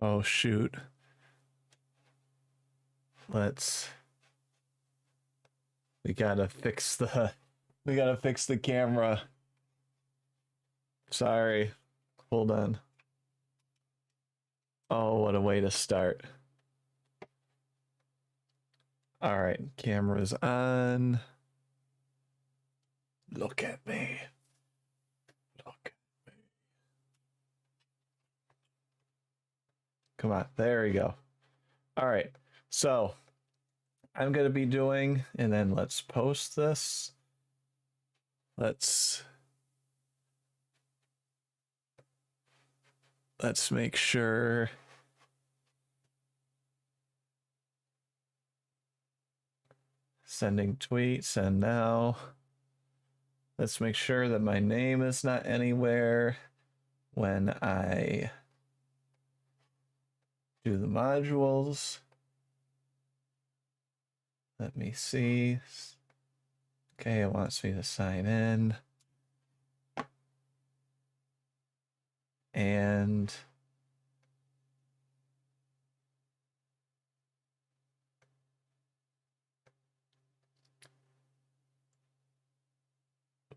Oh shoot. We gotta fix the camera. Sorry. Hold on. Oh, what a way to start. All right, camera's on. Look at me. Look at me. Come on, there we go. All right, so I'm gonna be doing, and then let's post this. Let's make sure. Sending tweet, send now. Let's make sure that my name is not anywhere when I do the modules. Let me see. Okay, it wants me to sign in. And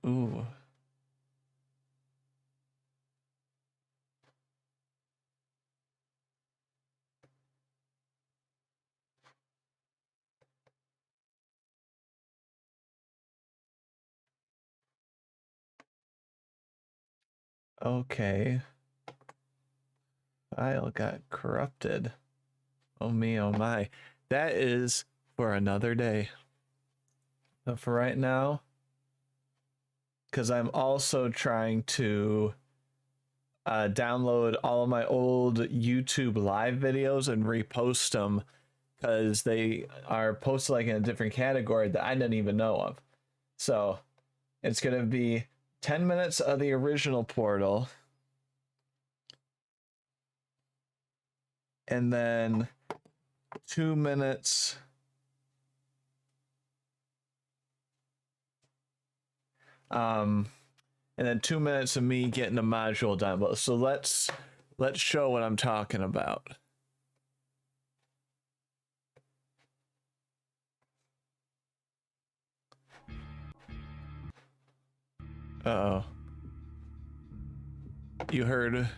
ooh. Okay. File got corrupted. Oh me, oh my. That is for another day. But for right now, because I'm also trying to download all of my old YouTube live videos and repost them because they are posted like in a different category that I didn't even know of. So it's going to be 10 minutes of the original Portal. And then 2 minutes. And then 2 minutes of me getting a module download. So let's show what I'm talking about. Uh-oh. You heard?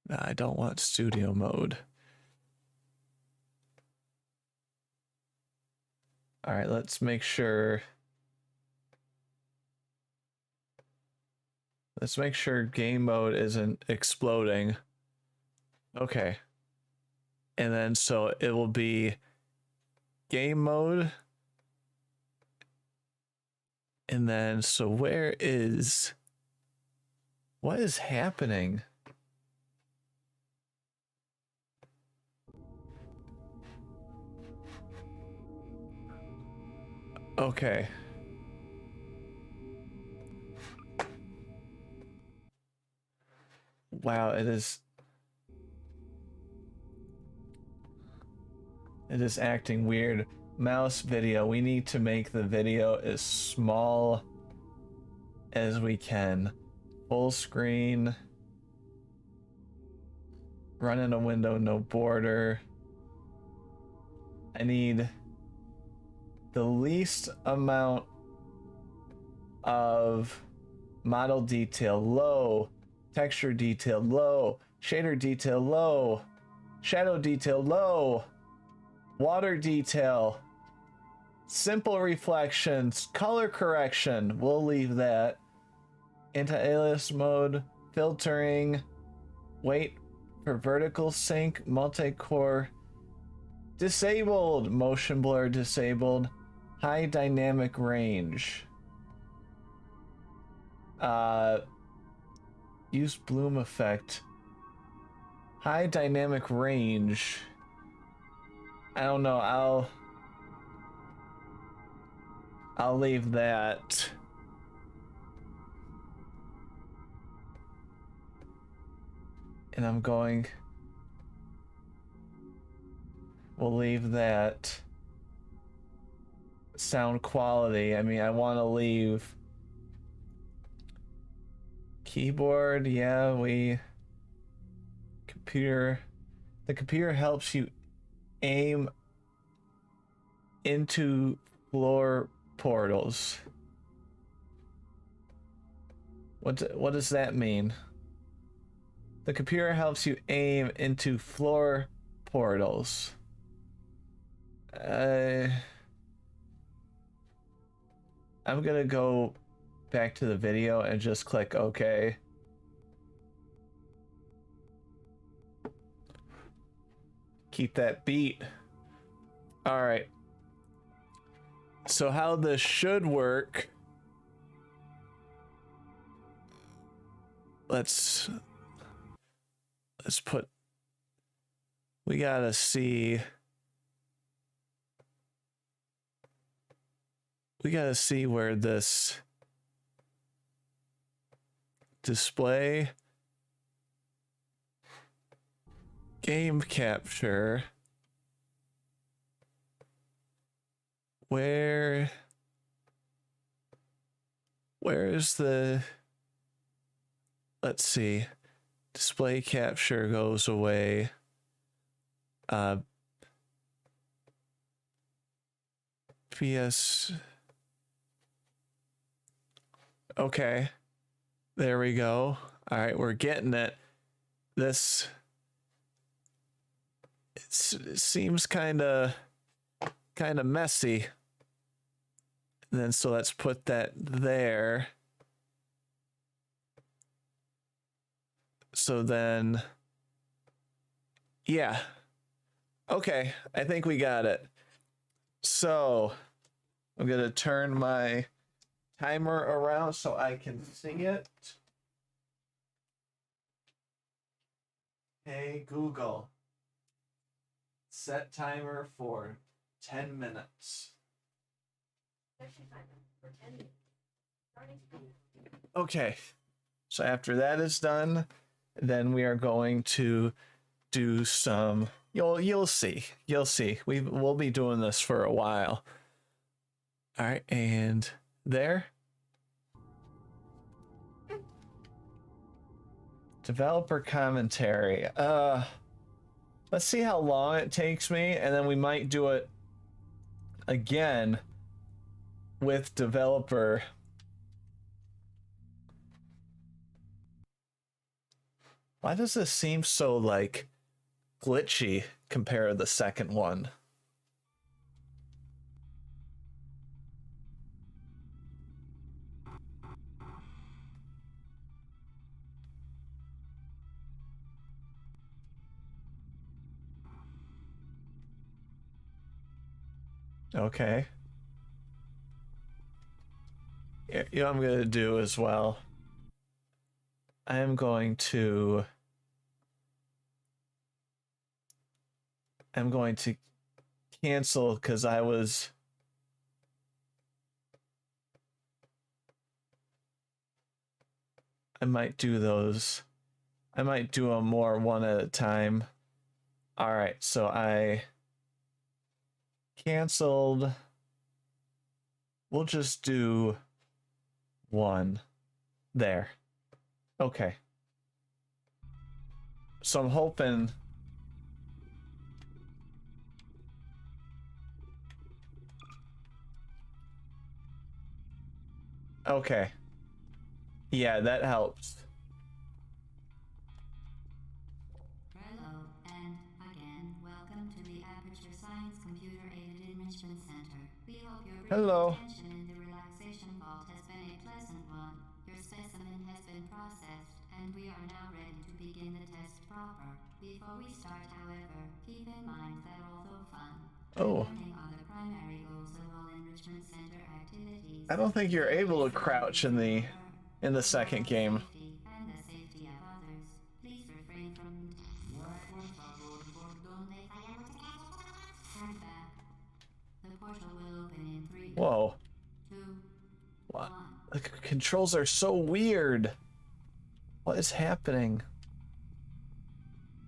I don't want studio mode. All right, let's make sure. Let's make sure game mode isn't exploding. Okay. And then so it will be game mode. And then so what is happening? Okay. Wow, it is acting weird. Mouse video. We need to make the video as small as we can. Full screen. Run in a window, no border. I need the least amount of model detail low, texture detail low, shader detail low, shadow detail low, water detail, simple reflections, color correction, we'll leave that. Anti-alias mode, filtering, wait for vertical sync, multi-core, disabled, motion blur disabled, high dynamic range. Use bloom effect. High dynamic range. I don't know, I'll leave that. And I'm going, we'll leave that. Sound quality, I mean, I want to leave Keyboard, yeah, computer. The computer helps you aim into floor portals. What does that mean? The computer helps you aim into floor portals. I'm gonna go back to the video and just click OK. Keep that beat. All right. So how this should work. Let's put, we gotta see where this display game capture, where is the, let's see, display capture goes away. PS. Okay. There we go. All right, we're getting it. This, it seems kind of messy. And then so let's put that there. So then, yeah. Okay, I think we got it. So I'm gonna turn my timer around so I can see it. Hey Google, set timer for 10 minutes. Okay, so after that is done, then we are going to do some, you'll see. We'll be doing this for a while. All right, and there. Developer commentary. Let's see how long it takes me, and then we might do it again with developer. Why does this seem so like glitchy compared to the second one? Okay. You know what I'm gonna do as well? I am going to cancel because I might do those. I might do them more one at a time. All right, so I canceled. We'll just do one there. Okay. So I'm hoping. Okay. Yeah, that helps. Hello, and again, welcome to the Aperture Science Computer Aided Enrichment Center. We hope your Hello. attention in the relaxation vault has been a pleasant one. Your specimen has been processed, and we are now ready to begin the test proper. Before we start, however, keep in mind that although fun, learning are the primary goals of all enrichment center activities. I don't think you're able to crouch in the second game. And the safety of others. Please refrain from turn back. The portal will open in 3. Whoa. 2. What? 1. The controls are so weird. What is happening?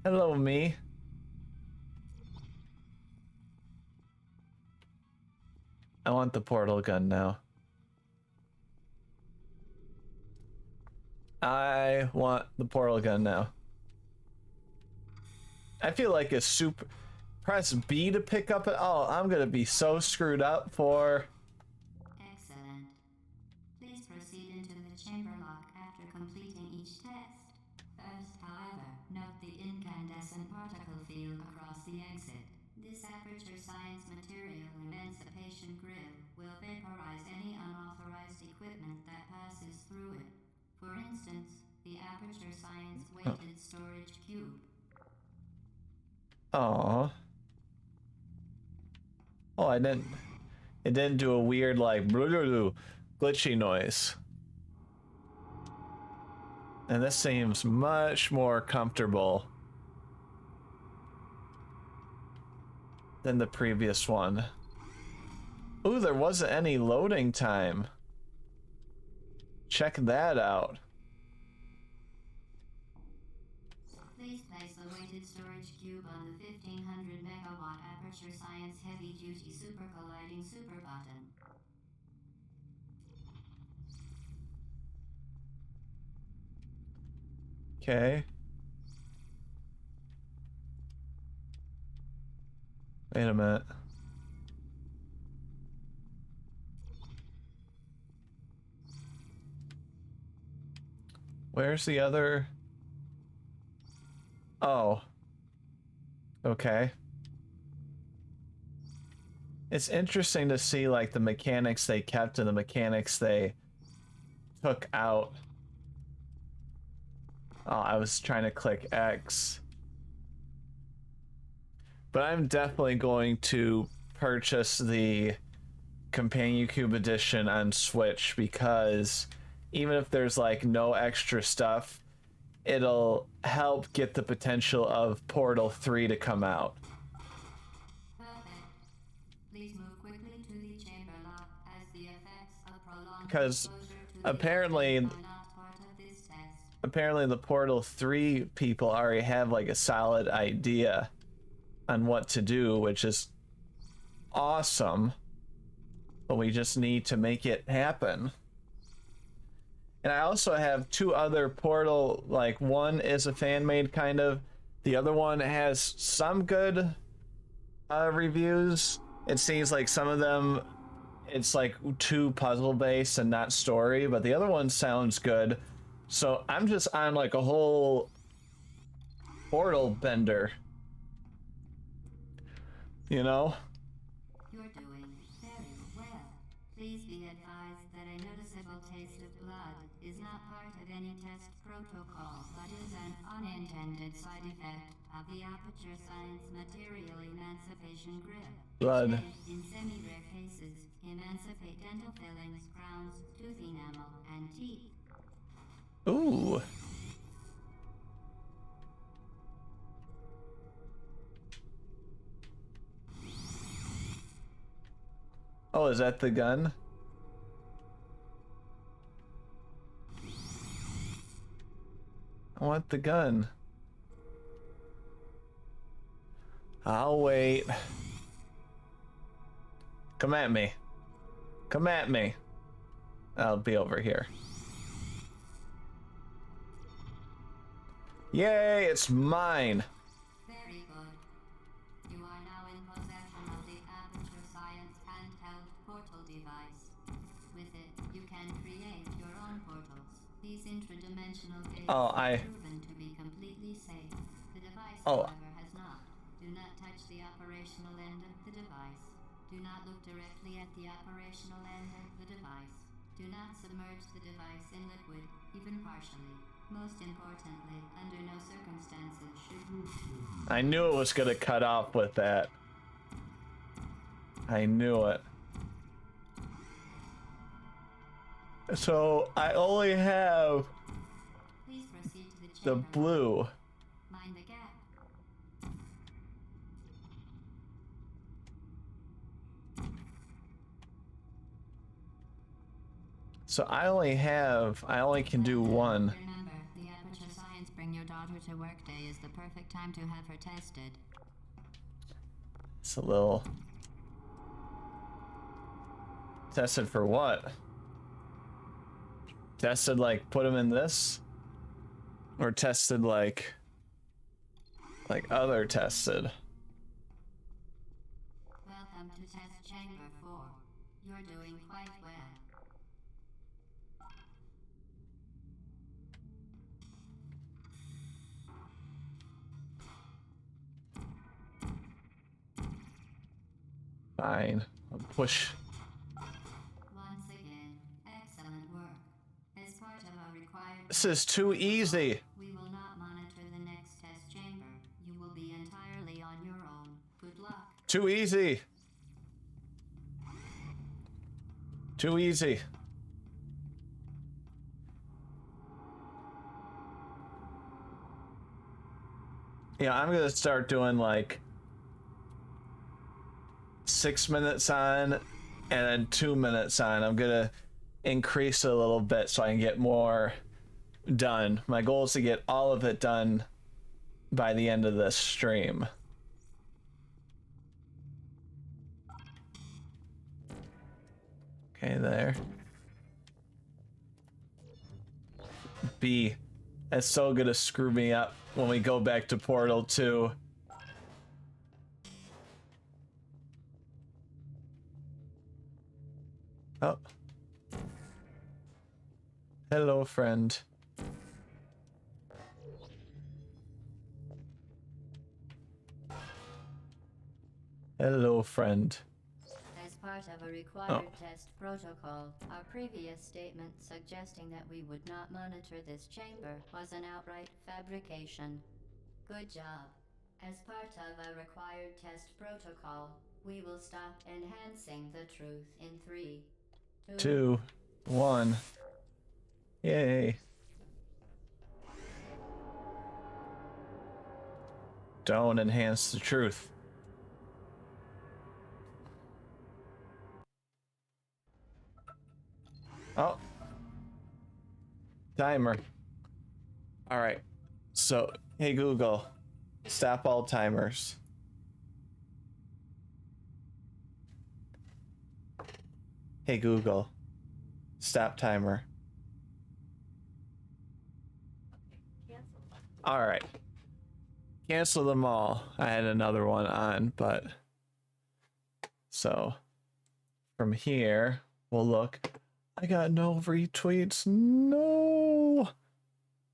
Hello, me. I want the portal gun now. I want the portal gun now. I feel like a super... Press B to pick up it. Oh, I'm gonna be so screwed up for... Excellent. Please proceed into the chamber lock after completing each test. First, however, note the incandescent particle field across the exit. This Aperture Science Material Emancipation Grill will vaporize any unauthorized equipment that passes through it. For instance, the Aperture Science weighted storage cube. Aww. Oh, I didn't... It didn't do a weird, like, glitchy noise. And this seems much more comfortable than the previous one. Ooh, there wasn't any loading time. Check that out. Please place the weighted storage cube on the 1500 megawatt Aperture Science heavy duty super colliding super button. Okay. Wait a minute. Where's the other? Oh. Okay. It's interesting to see like the mechanics they kept and the mechanics they took out. Oh, I was trying to click X. But I'm definitely going to purchase the Companion Cube Edition on Switch because even if there's like no extra stuff, it'll help get the potential of Portal 3 to come out. Perfect. Please move quickly to the chamber lock as the effects of prolonged Because exposure to the apparently, elements are not part of this test. apparently the Portal 3 people already have like a solid idea on what to do, which is awesome. But we just need to make it happen. And I also have two other Portal, like one is a fan-made kind of, the other one has some good reviews. It seems like some of them, it's like too puzzle-based and not story, but the other one sounds good. So I'm just on like a whole Portal bender. You know? You're doing very well. Please be advised that a noticeable taste of blood is not part of any test protocol, but is an unintended side effect of the Aperture Science Material Emancipation Grill. Blood. In semi-rare cases, emancipate dental fillings, crowns, tooth enamel, and teeth. Ooh. Oh, is that the gun? I want the gun. I'll wait. Come at me. Come at me. I'll be over here. Yay, it's mine. Very good. You are now in possession of the Aperture Science handheld portal device. With it, you can create your own portals. These intradimensional gates are proven to be completely safe. The device, however, has not. Do not touch the operational end of the device. Do not look directly at the operational end of the device. Do not submerge the device in liquid, even partially. Most importantly, under no circumstances should you... I knew it was gonna cut off with that. I knew it. So I only have Please proceed to the the chamber. blue. Mind the gap. So I only can do one. Remember, the Aperture Science Bring Your Daughter to Work Day is the perfect time to have her tested. It's a little... Tested for what? Tested like put them in this? Or tested like other tested. Welcome to Test Chamber 4. You're doing quite well. Fine. I'll push. Once again, excellent work. As part of our required... This is too easy. We will not monitor the next test chamber. You will be entirely on your own. Good luck. Too easy. Too easy. Yeah, I'm gonna start doing like 6 minutes on and then 2 minutes on. I'm gonna increase it a little bit so I can get more done. My goal is to get all of it done by the end of this stream. Okay, there. B. That's so gonna screw me up when we go back to Portal 2. Oh. Hello, friend. Hello, friend. As part of a required test protocol, our previous statement suggesting that we would not monitor this chamber was an outright fabrication. Good job. As part of a required test protocol, we will stop enhancing the truth in 3, 2, 1. Yay. Don't enhance the truth. Oh. Timer. All right. So, hey Google, stop all timers. Hey Google, stop timer. All right. Cancel them all. I had another one on, but so from here, we'll look. I got no retweets. No.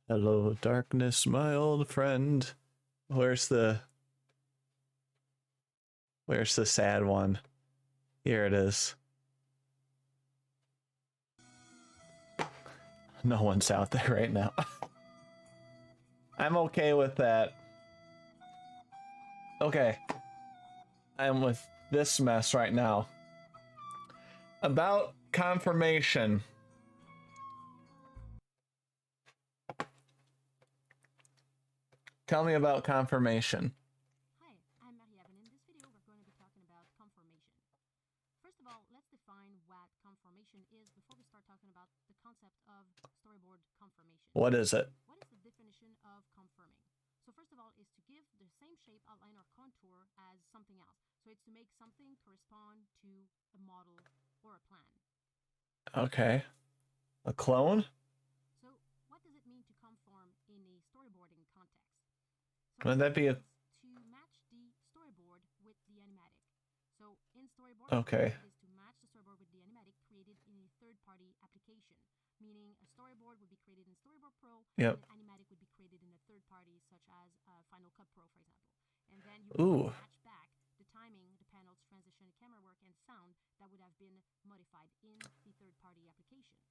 Hello, darkness, my old friend. Where's the sad one? Here it is. No one's out there right now. I'm okay with that. Okay. I'm with this mess right now. About confirmation. Tell me about confirmation. Hi, I'm Maria, and in this video we're going to be talking about confirmation. First of all, let's define what confirmation is before we start talking about the concept of storyboard confirmation. What is it? What is the definition of confirming? So first of all is to give the same shape, outline, or contour as something else. So it's to make something correspond to a model or a plan. Okay. A clone? So what does it mean to conform in a storyboarding context? Wouldn't that be a... To match the storyboard with the animatic. So in storyboard, Okay. it is to match the storyboard with the animatic created in a third-party application. Meaning a storyboard would be created in Storyboard Pro, Yep. and an animatic would be created in a third party, such as Final Cut Pro, for example. And then you would match back the timing, the panels, transition, camera work, and sound that would have been modified in the third-party application.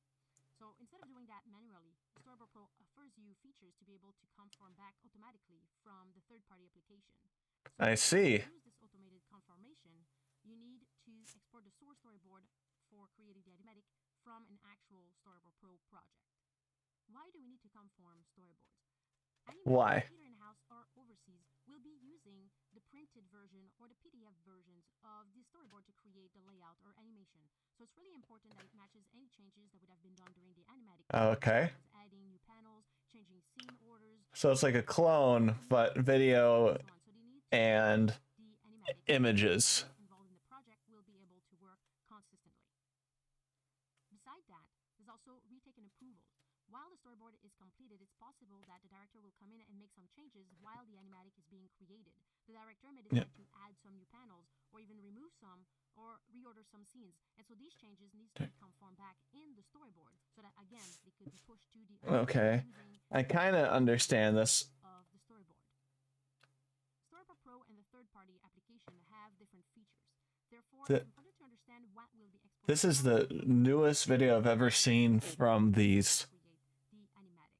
So instead of doing that manually, Storyboard Pro offers you features to be able to conform back automatically from the third-party application. So I see. To use this automated conformation, you need to export the source storyboard for creating the animatic from an actual Storyboard Pro project. Why do we need to conform storyboards? Why? Either in-house or overseas will be using the printed version or the PDF versions of the storyboard to create the layout or animation. So it's really important that it matches any changes that would have been done during the animatic. Okay. Adding new panels, changing scene orders. So it's like a clone, but video and images. Involved in the project will be able to work consistently. Besides that, there's also retake and approvals. While the storyboard is completed, it's possible that the director will come in and make some changes while the animatic is being created. The director may decide to add some new panels, or even remove some, or reorder some scenes. And so these changes need to conform back in the storyboard, so that again they could be pushed to the Okay. I kind of understand this. of the storyboard. Storyboard Pro and the third-party application have different features. Therefore, it's important to understand what will be exported. This is the newest video I've ever seen from these. The animatic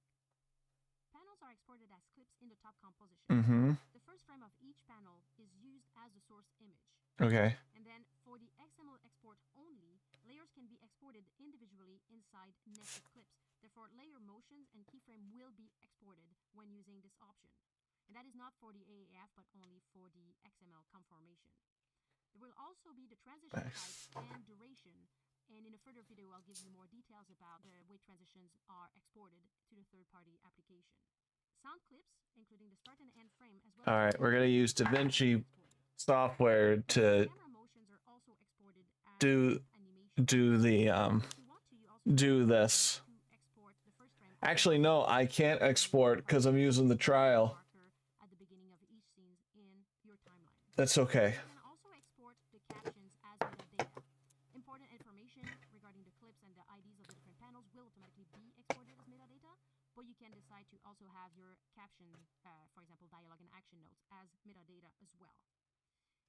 panels are exported as clips in the top composition. Mm-hmm. The first frame of each panel is used as the source image. Okay. And then for the XML export only, layers can be exported individually inside nested clips. Therefore, layer motions and keyframe will be exported when using this option. And that is not for the AAF, but only for the XML conformation. There will also be the transition type and duration. And in a further video, I'll give you more details about the way transitions are exported to the third-party application. Sound clips, including the start and end frame, as well. All right, we're gonna use DaVinci software to Camera motions are also exported as do animation. do this. Actually, no, I can't export because I'm using the trial. At the beginning of each scene in your timeline. That's okay. You can also export the captions as metadata. Important information regarding the clips and the IDs of the different panels will automatically be exported as metadata, but you can decide to also have your caption, for example, dialogue and action notes, as metadata as well.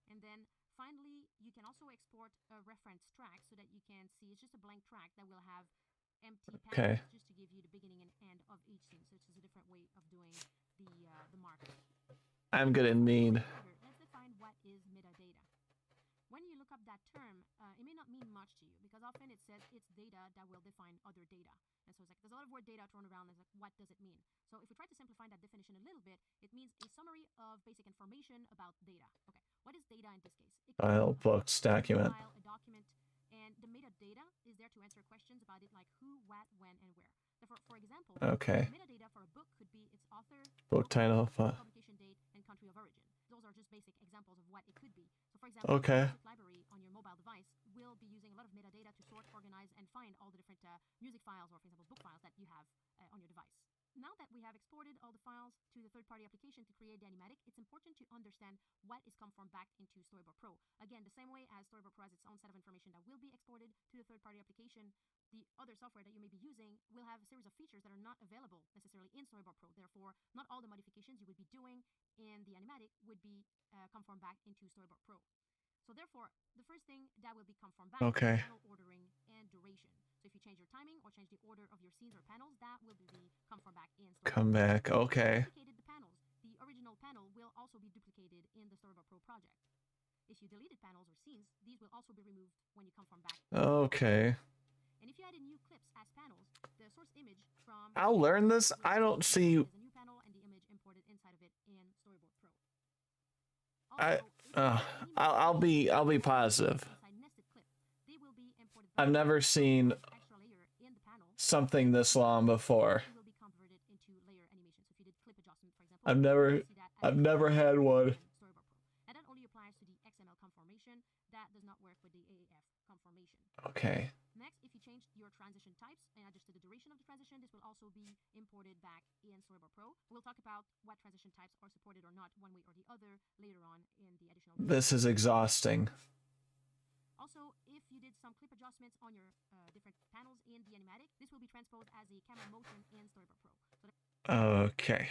And then finally, you can also export a reference track so that you can see it's just a blank track that will have empty panels just to give you the beginning and end of each scene. So it's just a different way of doing the markup. I'm gonna need. Let's define what is metadata. When you look up that term, it may not mean much to you because often it says it's data that will define other data. And so it's like there's a lot of word data thrown around. It's like, what does it mean? So if we try to simplify that definition a little bit, it means a summary of basic information about data. Okay, what is data in this case? File, books, document. A document, and the metadata is there to answer questions about it, like who, what, when, and where. Therefore, for example, metadata for a book could be its author, book title, publication date, and country of origin. Those are just basic examples of what it could be. So, for example, the music library on your mobile device will be using a lot of metadata to sort, organize, and find all the different music files or, for example, book files that you have on your device. Now that we have exported all the files to the third-party application to create the animatic, it's important to understand what is conformed back into Storyboard Pro. Again, the same way as Storyboard Pro has its own set of information that will be exported to the third-party application, the other software that you may be using will have a series of features that are not available necessarily in Storyboard Pro. Therefore, not all the modifications you would be doing in the animatic would be conformed back into Storyboard Pro. So therefore, the first thing that will be conformed back is panel ordering and duration. So if you change your timing or change the order of your scenes or panels, that will be conformed back in Storyboard Pro. Come back, okay. Duplicated the panels. The original panel will also be duplicated in the Storyboard Pro project. If you deleted panels or scenes, these will also be removed when you conform back. Okay. And if you added new clips as panels, the source image from I'll learn this. I don't see. There's a new panel and the image imported inside of it in Storyboard Pro. I'll be positive. I've never seen something this long before. I've never had one. And that only applies to the XML conformation. That does not work with the AAF conformation. Okay. Next, if you change your transition types and adjusted the duration of the transition, this will also be imported back in Storyboard Pro. We'll talk about what transition types are supported or not one way or the other later on in the additional. This is exhausting. Also, if you did some clip adjustments on your different panels in the animatic, this will be transposed as a camera motion in Storyboard Pro. Okay.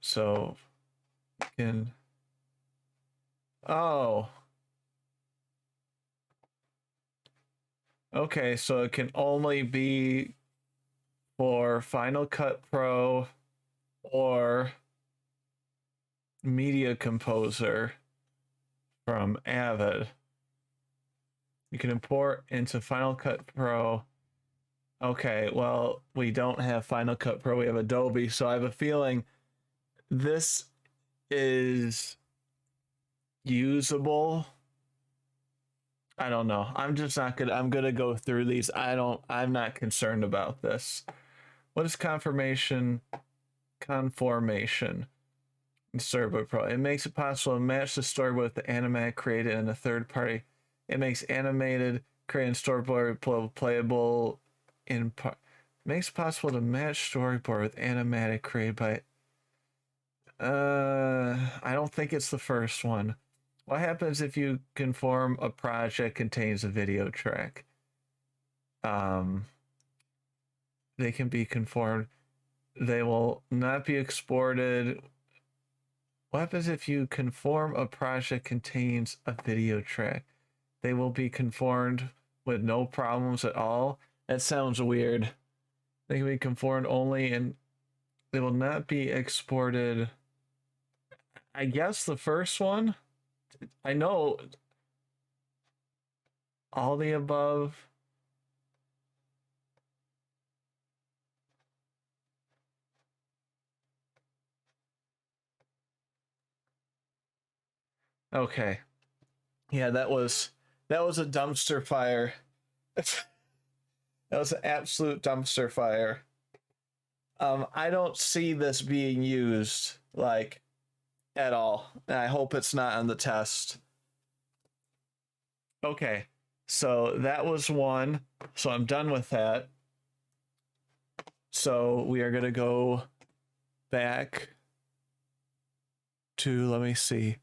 So, okay, so it can only be for Final Cut Pro or Media Composer from Avid. You can import into Final Cut Pro. Okay, well, we don't have Final Cut Pro, we have Adobe, so I have a feeling this is usable. I don't know. I'm just not gonna. I'm gonna go through these. I'm not concerned about this. What is conformation? Conformation in Storyboard Pro. It makes it possible to match the storyboard with the animatic created in a third party. It makes animated creating storyboard playable in part makes it possible to match storyboard with animatic created by. I don't think it's the first one. What happens if you conform a project contains a video track? They can be conformed. They will not be exported. What happens if you conform a project contains a video track? They will be conformed with no problems at all. That sounds weird. They can be conformed only and they will not be exported. I guess the first one? I know all the above. Okay. Yeah, that was a dumpster fire. That was an absolute dumpster fire. I don't see this being used like at all. And I hope it's not on the test. Okay. So that was one. So I'm done with that. So we are going to go back to, let me see,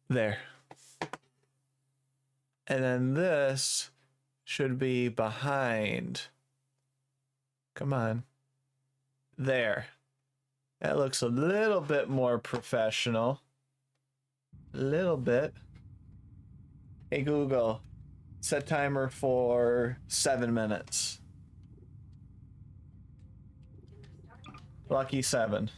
there. And then this should be behind. Come on. There. That looks a little bit more professional. A little bit. Hey Google, set timer for 7 minutes. Lucky 7.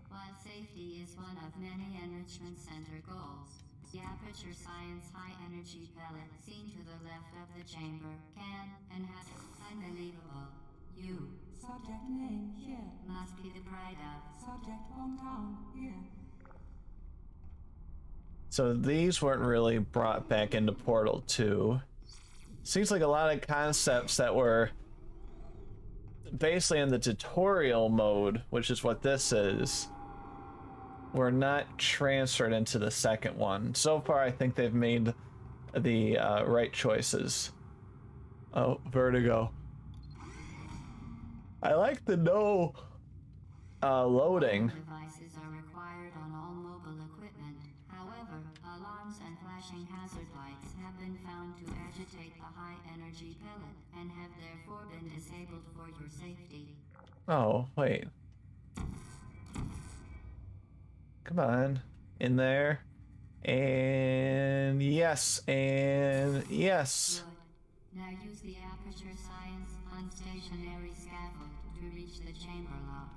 While safety is one of many enrichment center goals, the Aperture Science high energy pellet seen to the left of the chamber can and has unbelievable. You, Subject name here. must be the pride of. Subject hometown here. So these weren't really brought back into Portal 2. Seems like a lot of concepts that were basically in the tutorial mode, which is what this is, were not transferred into the second one. So far, I think they've made the right choices. Oh, Vertigo. I like the no loading. Devices are required on all mobile equipment. However, alarms and flashing hazard lights have been found to agitate the high energy pellet and have therefore been disabled for your safety. Oh, wait. Come on. In there. And yes. And yes. Good. Now use the Aperture Science unstationary scaffold to reach the chamber lock.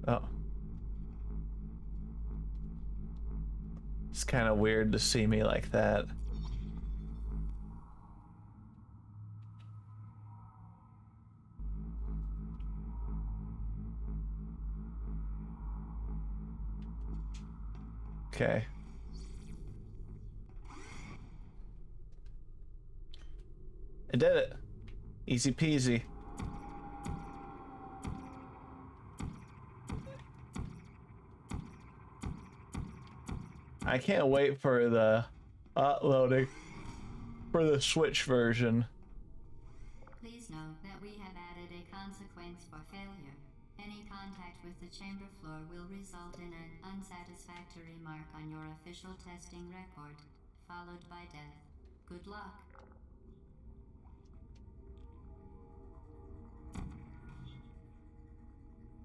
Oh. It's kind of weird to see me like that. Okay. I did it. Easy peasy. I can't wait for the uploading for the Switch version. Please note that we have added a consequence for failure. Any contact with the chamber floor will result in an unsatisfactory mark on your official testing record, followed by death. Good luck.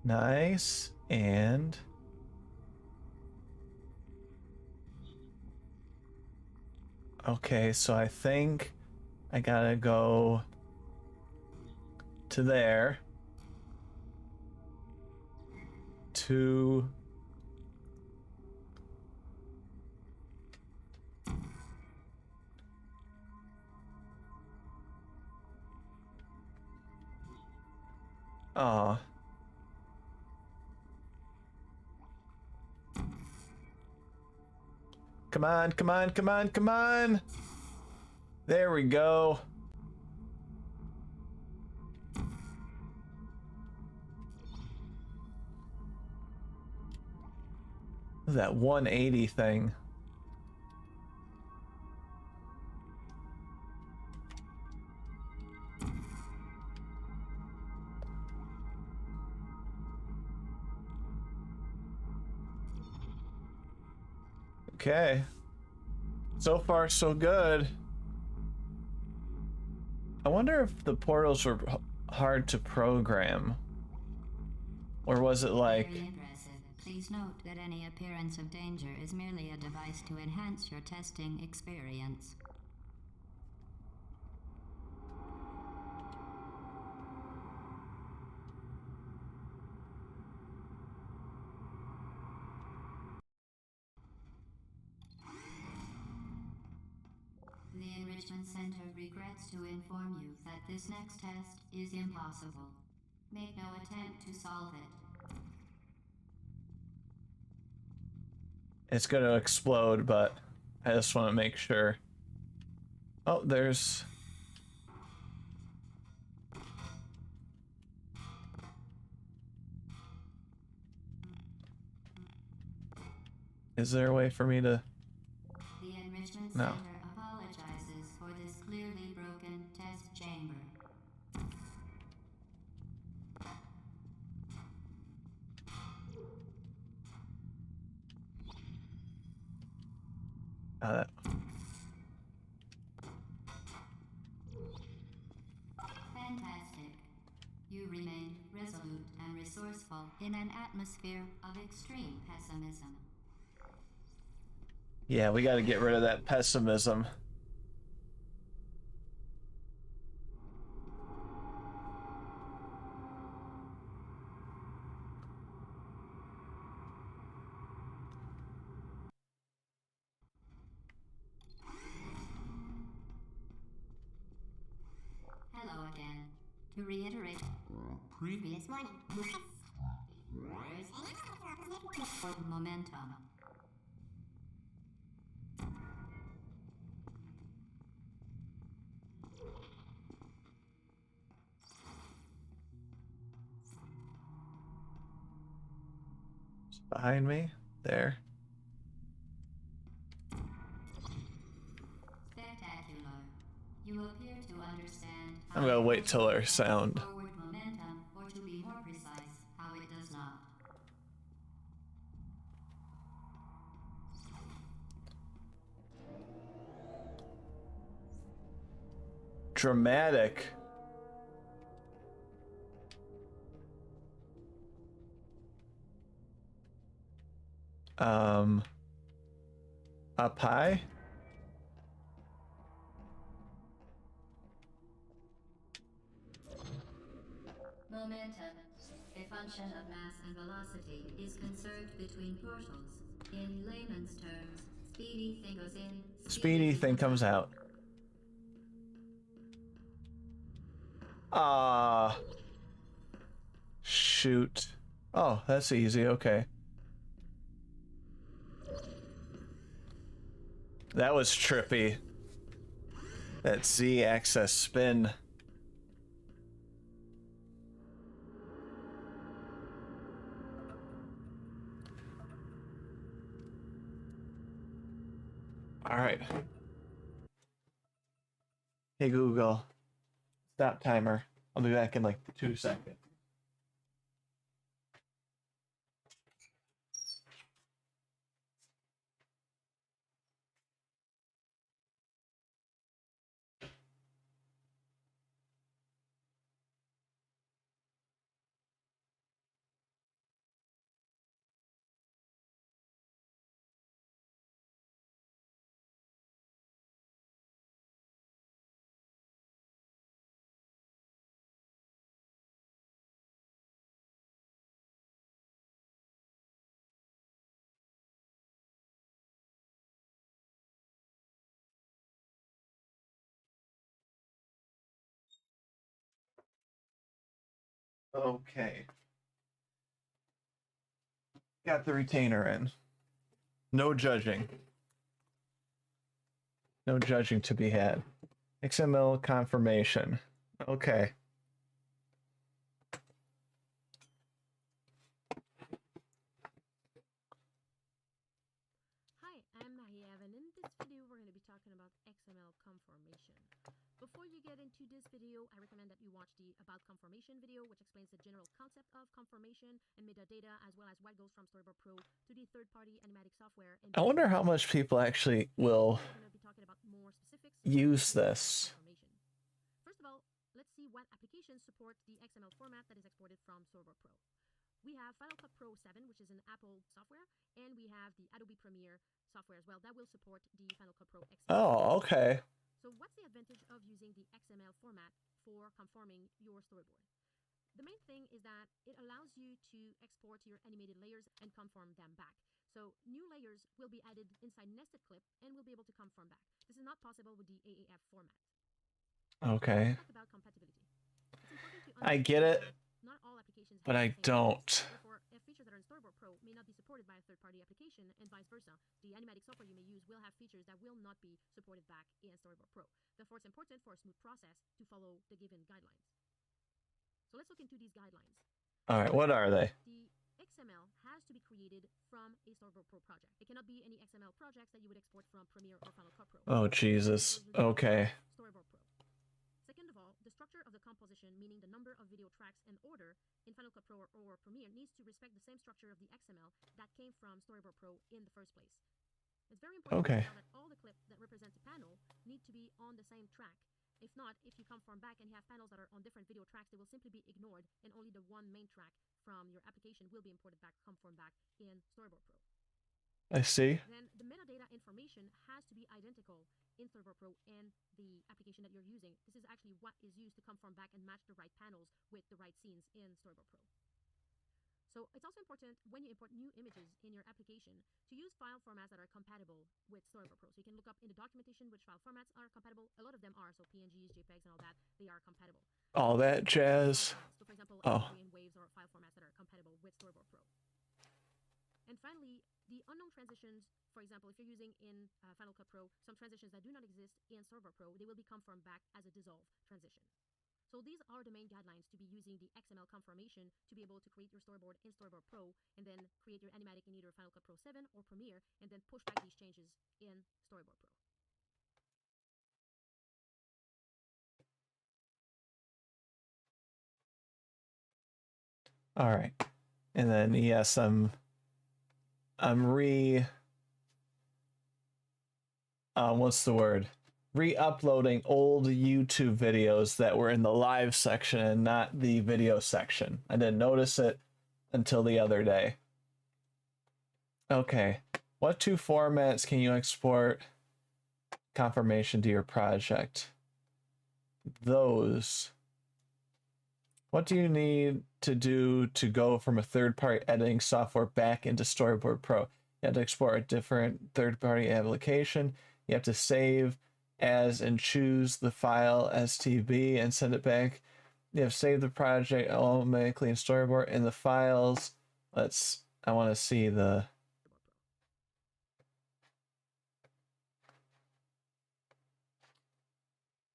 Nice. And okay, so I think I gotta go to there to oh. Come on, come on, come on, come on. There we go. that 180 thing. Okay. So far, so good. I wonder if the portals were hard to program. Or was it like... Very impressive. Please note that any appearance of danger is merely a device to enhance your testing experience. The Enrichment Center regrets to inform you that this next test is impossible. Make no attempt to solve it. It's gonna explode, but I just want to make sure. Oh, there's... Is there a way for me to... The Enrichment No. Center apologizes for this clearly broken test chamber. That... Fantastic. You remained resolute and resourceful in an atmosphere of extreme pessimism. Yeah, we gotta get rid of that pessimism. Hello again. To reiterate, previous morning. Momentum. Behind me? There. Spectacular. You appear to understand how I'm gonna wait till our sound. forward momentum, or to be more precise, how it does not. Dramatic. Up high? Momentum, a function of mass and velocity, is conserved between portals. In layman's terms, speedy thing goes in, Speedy thing comes out. Ah. Shoot. Oh, that's easy. Okay. That was trippy. That Z-axis spin. All right. Hey Google, stop timer. I'll be back in like 2 seconds. Okay. Got the retainer in. No judging. No judging to be had. XML confirmation. Okay. into this video, I recommend that you watch the About Conformation video, which explains the general concept of conformation and metadata, as well as what goes from Storyboard Pro to the third-party animatic software. And I wonder how much people actually will we're going to be talking about more specifics use about this. conformation. First of all, let's see what applications support the XML format that is exported from Storyboard Pro. We have Final Cut Pro 7, which is an Apple software, and we have the Adobe Premiere software as well that will support the Final Cut Pro XML. Oh, okay. So what's the advantage of using the XML format for conforming your storyboard? The main thing is that it allows you to export your animated layers and conform them back. So new layers will be added inside nested clip and will be able to conform back. This is not possible with the AAF format. Okay. Let's talk about compatibility. It's important to I get it, understand that not all applications but have I the same don't. Therefore, features that are in Storyboard Pro may not be supported by a third-party application, and vice versa. The animatic software you may use will have features that will not be supported back in Storyboard Pro. Therefore, it's important for a smooth process to follow the given guidelines. So let's look into these guidelines. All right, what are they? The XML has to be created from a Storyboard Pro project. It cannot be any XML projects that you would export from Premiere or Final Cut Pro. Oh, Jesus. Okay. Storyboard Pro. Second of all, the structure of the composition, meaning the number of video tracks and order in Final Cut Pro or Premiere, needs to respect the same structure of the XML that came from Storyboard Pro in the first place. It's very important Okay. to know that all the clips that represent a panel need to be on the same track. If not, if you conform back and you have panels that are on different video tracks, they will simply be ignored, and only the one main track from your application will be imported back, conformed back in Storyboard Pro. I see. Then the metadata information has to be identical in Storyboard Pro and the application that you're using. This is actually what is used to conform back and match the right panels with the right scenes in Storyboard Pro. So it's also important when you import new images in your application to use file formats that are compatible with Storyboard Pro. So you can look up in the documentation which file formats are compatible. A lot of them are, so PNGs, JPEGs, and all that, they are compatible. All that jazz. So for example, Oh. MP3 and Waves are file formats that are compatible with Storyboard Pro. And finally, the unknown transitions, for example, if you're using in Final Cut Pro some transitions that do not exist in Storyboard Pro, they will be conformed back as a dissolve transition. So these are the main guidelines to be using the XML conformation to be able to create your storyboard in Storyboard Pro and then create your animatic in either Final Cut Pro 7 or Premiere and then push back these changes in Storyboard Pro. All right. And then yes, I'm what's the word? Re-uploading old YouTube videos that were in the live section and not the video section. I didn't notice it until the other day. Okay. What two formats can you export confirmation to your project? Those. What do you need to do to go from a third-party editing software back into Storyboard Pro? You have to export a different third-party application. You have to save as and choose the file STB and send it back. You have saved the project automatically in Storyboard. In the files, I want to see the...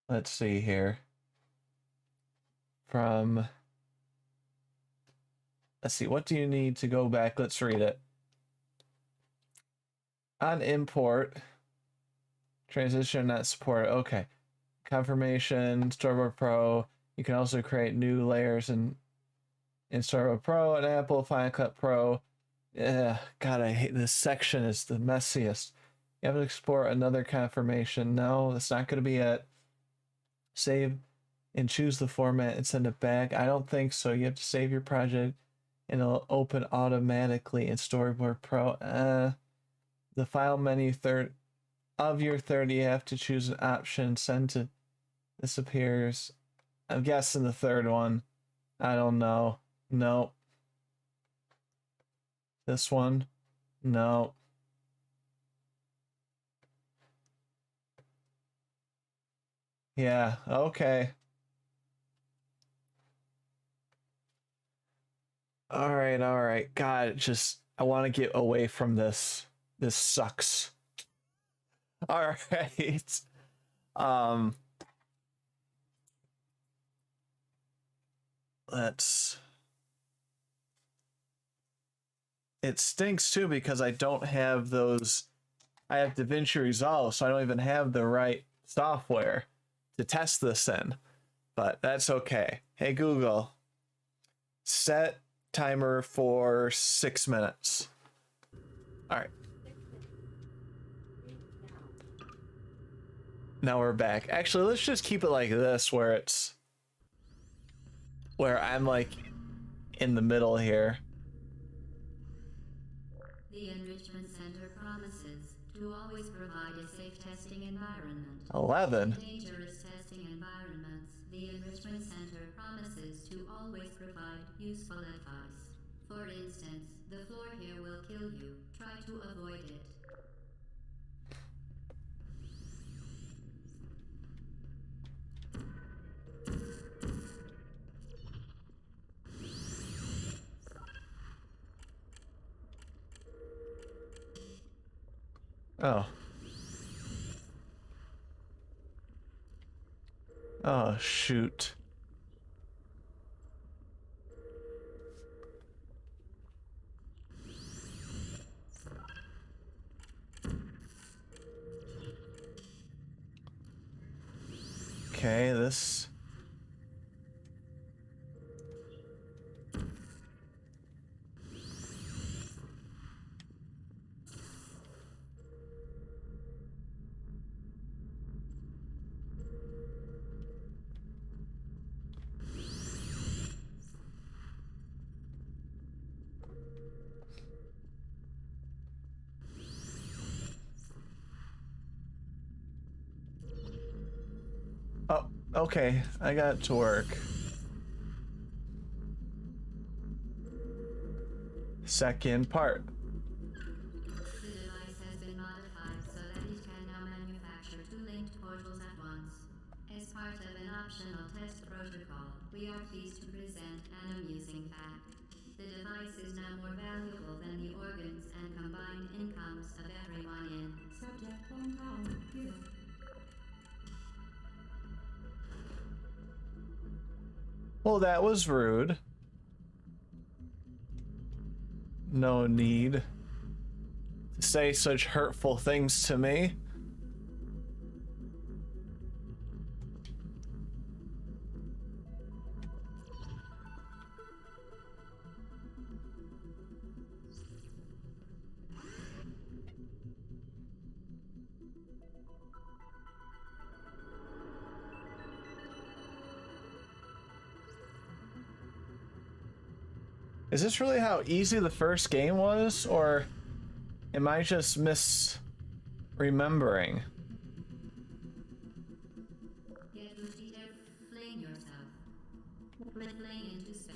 Let's see here. Let's see, what do you need to go back? Let's read it. On import, transition not supported. Okay. Confirmation, Storyboard Pro. You can also create new layers in Storyboard Pro and Apple Final Cut Pro. Yeah, God, I hate this section. It's the messiest. You have to export another confirmation. No, that's not going to be it. Save and choose the format and send it back. I don't think so. You have to save your project and it'll open automatically in Storyboard Pro. The file menu of your 30, you have to choose an option, send to, this appears. I'm guessing the third one. I don't know. No. This one? No. Yeah, okay. All right. God, I want to get away from this. This sucks. All right. It stinks too because I don't have those. I have DaVinci Resolve, so I don't even have the right software to test this in. but that's okay. Hey Google, set timer for 6 minutes. All right. Now we're back. Actually, let's just keep it like this, where I'm like in the middle here. The Enrichment Center promises to always provide a safe testing environment. 11. In dangerous testing environments, the Enrichment Center promises to always provide useful advice. For instance, the floor here will kill you. Try to avoid it. Oh. Oh, shoot. Okay, this... Oh, okay, I got it to work. Second part. The device has been modified so that it can now manufacture two linked portals at once. As part of an optional test protocol, we are pleased to present an amusing fact. The device is now more valuable than the organs and combined incomes of everyone in Subject hometown. Here. Well, that was rude. No need to say such hurtful things to me. Is this really how easy the first game was, or am I just misremembering? Get Lucy to fling yourself. Fling into space.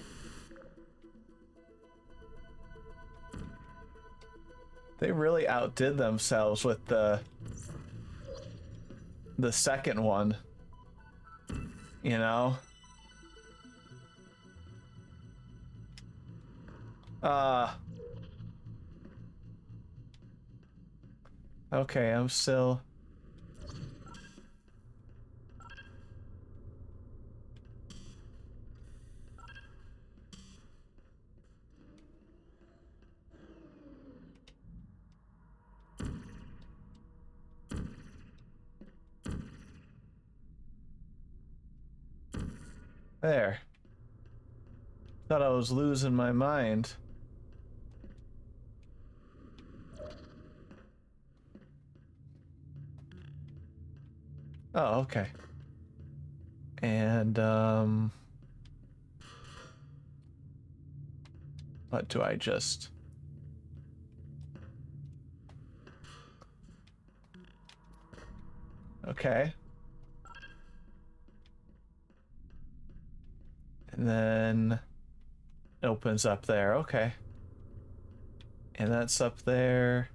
They really outdid themselves with the second one. You know? Okay, I'm still... There. Thought I was losing my mind. Oh, okay. And, what do I just... Okay. And then it opens up there, okay. And that's up there.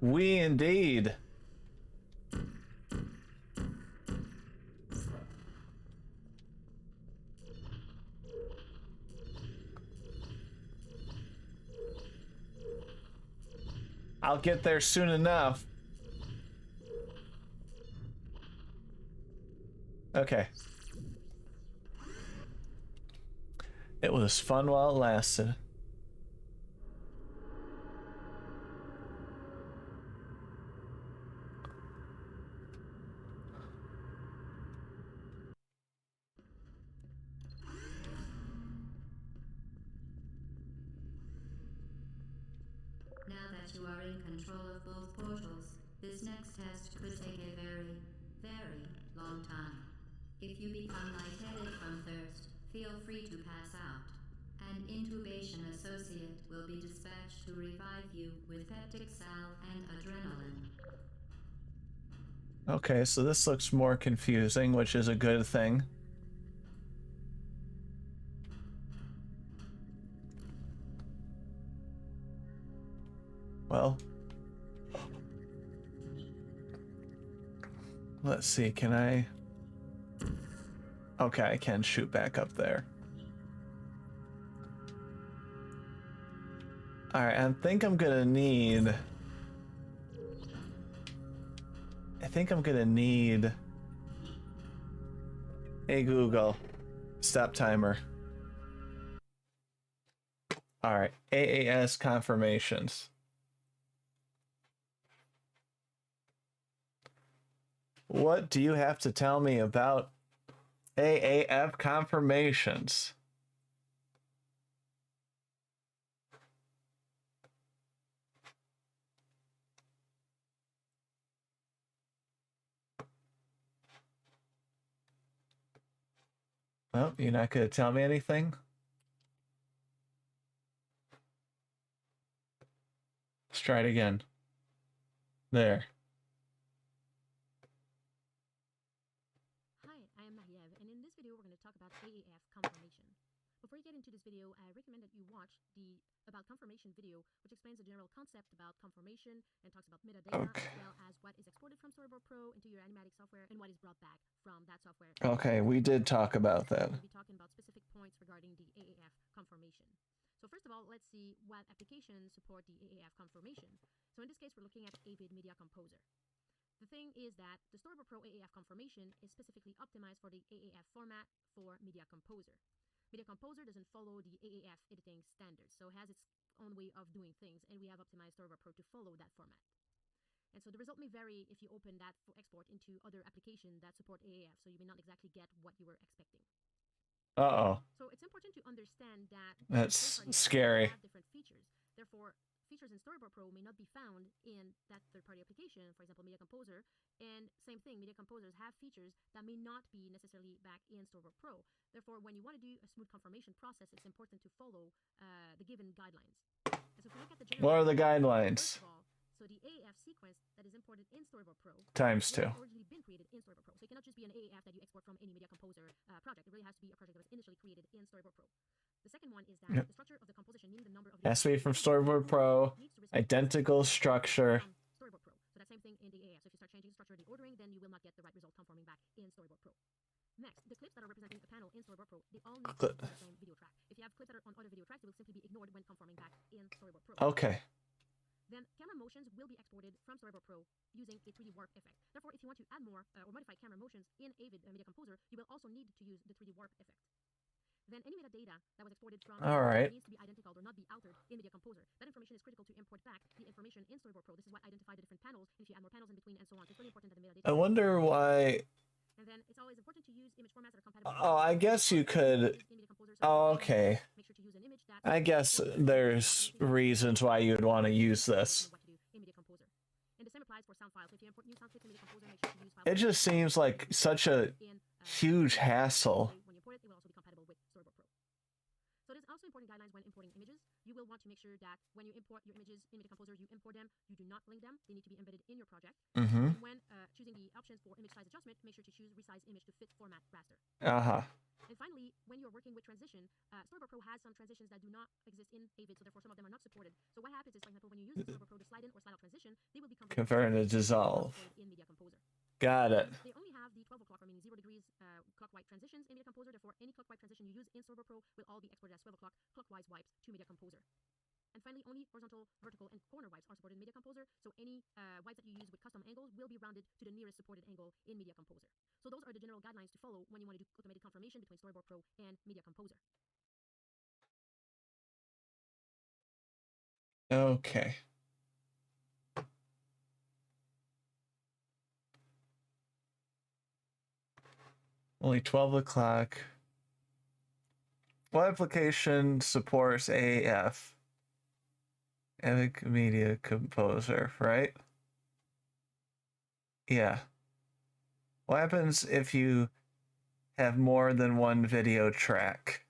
We indeed. I'll get there soon enough. Okay. It was fun while it lasted. that you are in control of both portals, this next test could take a very, very long time. If you become lightheaded from thirst, feel free to pass out. An intubation associate will be dispatched to revive you with peptic salve and adrenaline. Okay, so this looks more confusing, which is a good thing. Well, let's see, can I... Okay, I can shoot back up there. Alright, I think I'm gonna need... Hey Google, stop timer. Alright, AAS confirmations. What do you have to tell me about AAF confirmations? Well, you're not going to tell me anything? Let's try it again. There. Hi, I am Mahiev, and in this video we're going to talk about AAF confirmation. Before you get into this video, I recommend that you watch the About Confirmation video, which explains the general concept about confirmation and talks about metadata, as well as what is exported from Storyboard Pro into your animatic software and what is brought back from that software. Okay, we did talk about that. We'll be talking about specific points regarding the AAF confirmation. So first of all, let's see what applications support the AAF confirmation. So in this case, we're looking at Avid Media Composer. The thing is that the Storyboard Pro AAF confirmation is specifically optimized for the AAF format for Media Composer. Media Composer doesn't follow the AAF editing standards, so it has its own way of doing things, and we have optimized Storyboard Pro to follow that format. And so the result may vary if you open that for export into other applications that support AAF, so you may not exactly get what you were expecting. Uh-oh. So it's important to understand that That's third-party scary. applications have different features. Therefore, features in Storyboard Pro may not be found in that third-party application, for example, Media Composer. And same thing, Media Composers have features that may not be necessarily back in Storyboard Pro. Therefore, when you want to do a smooth confirmation process, it's important to follow the given guidelines. And so if we look at the general What are the guidelines? guidelines? First of all, so the AAF sequence that is imported in Storyboard Pro Times will 2. have originally been created in Storyboard Pro. So it cannot just be an AAF that you export from any Media Composer project. It really has to be a project that was initially created in Storyboard Pro. The second one is that Yep. the structure of the composition, meaning the number of Has to be from Storyboard Pro. needs to respect Identical structure. from Storyboard Pro. So that same thing in the AAF. So if you start changing the structure of the ordering, then you will not get the right result conforming back in Storyboard Pro. Next, the clips that are representing a panel in Storyboard Pro, they all need to be on the same video track. If you have clips that are on other video tracks, they will simply be ignored when conforming back in Storyboard Pro. Okay. Then camera motions will be exported from Storyboard Pro using a 3D warp effect. Therefore, if you want to add more or modify camera motions in Avid Media Composer, you will also need to use the 3D warp effect. Then any metadata that was exported from All right. needs to be identical or not be altered in Media Composer. That information is critical to import back the information in Storyboard Pro. This is what identifies the different panels, and if you add more panels in between and so on. So it's really important that the metadata. I wonder why... And then it's always important to use image formats that are compatible. Oh, I guess you could... Oh, okay. Make sure to use an image that I guess there's reasons why you'd want to use this. what to do in Media Composer. And the same applies for sound files. So if you import new sound clips in Media Composer, make sure to use files It just seems like such a in, huge hassle. when you import it, it will also be compatible with Storyboard Pro. So there's also important guidelines when importing images. You will want to make sure that when you import your images in Media Composer, you import them, you do not link them. They need to be embedded in your project. Mm-hmm. And when choosing the options for image size adjustment, make sure to choose resize image to fit format raster. Uh-huh. And finally, when you're working with transition, Storyboard Pro has some transitions that do not exist in Avid, so therefore some of them are not supported. So what happens is, for example, when you use Storyboard Pro to slide in or slide out transition, they will be Convert and dissolve. in Media Composer. Got it. They only have the 12 o'clock, or meaning 0 degrees clockwise transitions in Media Composer. Therefore, any clockwise transition you use in Storyboard Pro will all be exported as 12 o'clock clockwise wipes to Media Composer. And finally, only horizontal, vertical, and corner wipes are supported in Media Composer. So any wipes that you use with custom angles will be rounded to the nearest supported angle in Media Composer. So those are the general guidelines to follow when you want to do automated confirmation between Storyboard Pro and Media Composer. Okay. Only 12 o'clock. What application supports AAF? Epic Media Composer, right? Yeah. What happens if you have more than one video track?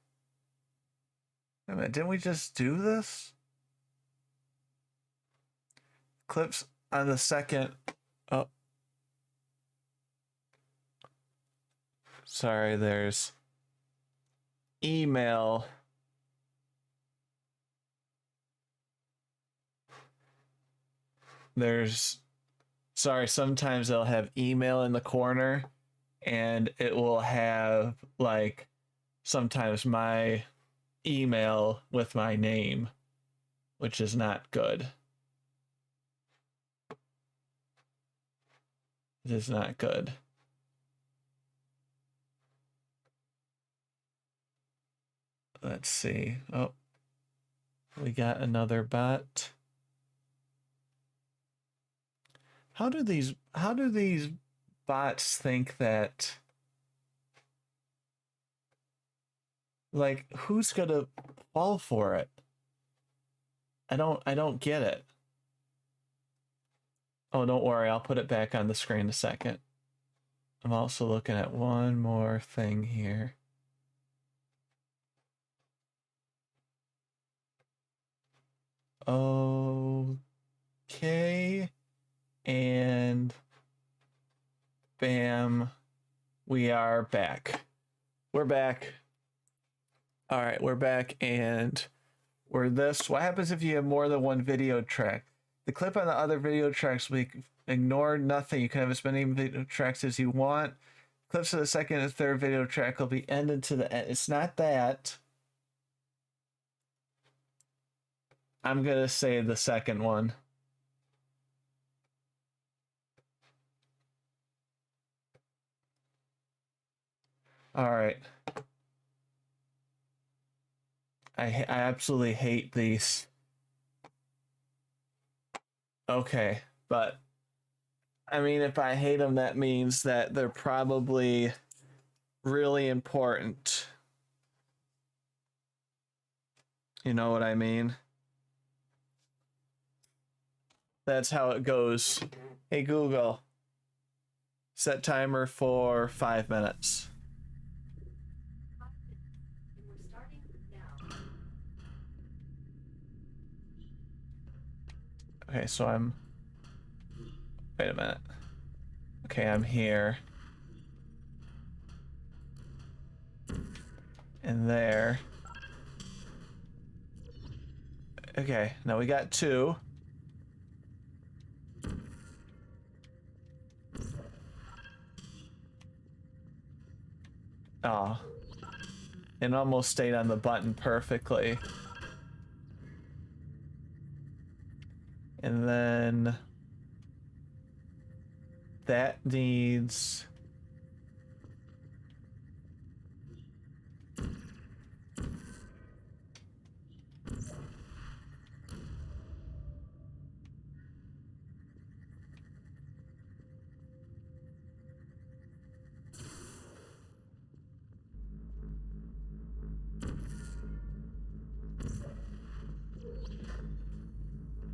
Wait a minute, didn't we just do this? Clips on the second. Oh. Sorry, there's email. Sorry, sometimes they'll have email in the corner and it will have like sometimes my email with my name, which is not good. It is not good. Let's see. Oh, we got another bot. How do these bots think that, like, who's gonna fall for it? I don't get it. Oh, don't worry, I'll put it back on the screen in a second. I'm also looking at one more thing here. Okay. And bam, we are back. We're back. All right, we're back and we're this. What happens if you have more than one video track? The clip on the other video tracks will be ignored. Nothing. You can have as many video tracks as you want. Clips of the second and third video track will be ended to the end. It's not that. I'm going to say the second one. All right. I absolutely hate these. Okay, but I mean, if I hate them, that means that they're probably really important. You know what I mean? That's how it goes. Hey, Google, set timer for 5 minutes. Okay, so wait a minute. Okay, I'm here. And there. Okay, now we got 2. Oh. It almost stayed on the button perfectly. And then that needs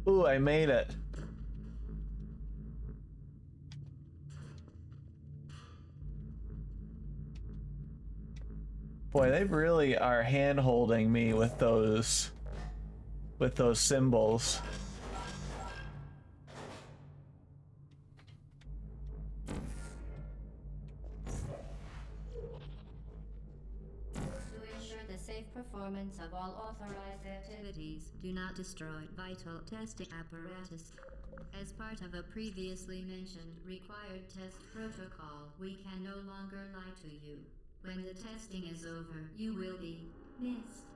Ooh, I made it. Boy, they really are hand-holding me with those symbols. To ensure the safe performance of all authorized activities, do not destroy vital testing apparatus. As part of a previously mentioned required test protocol, we can no longer lie to you. When the testing is over, you will be missed.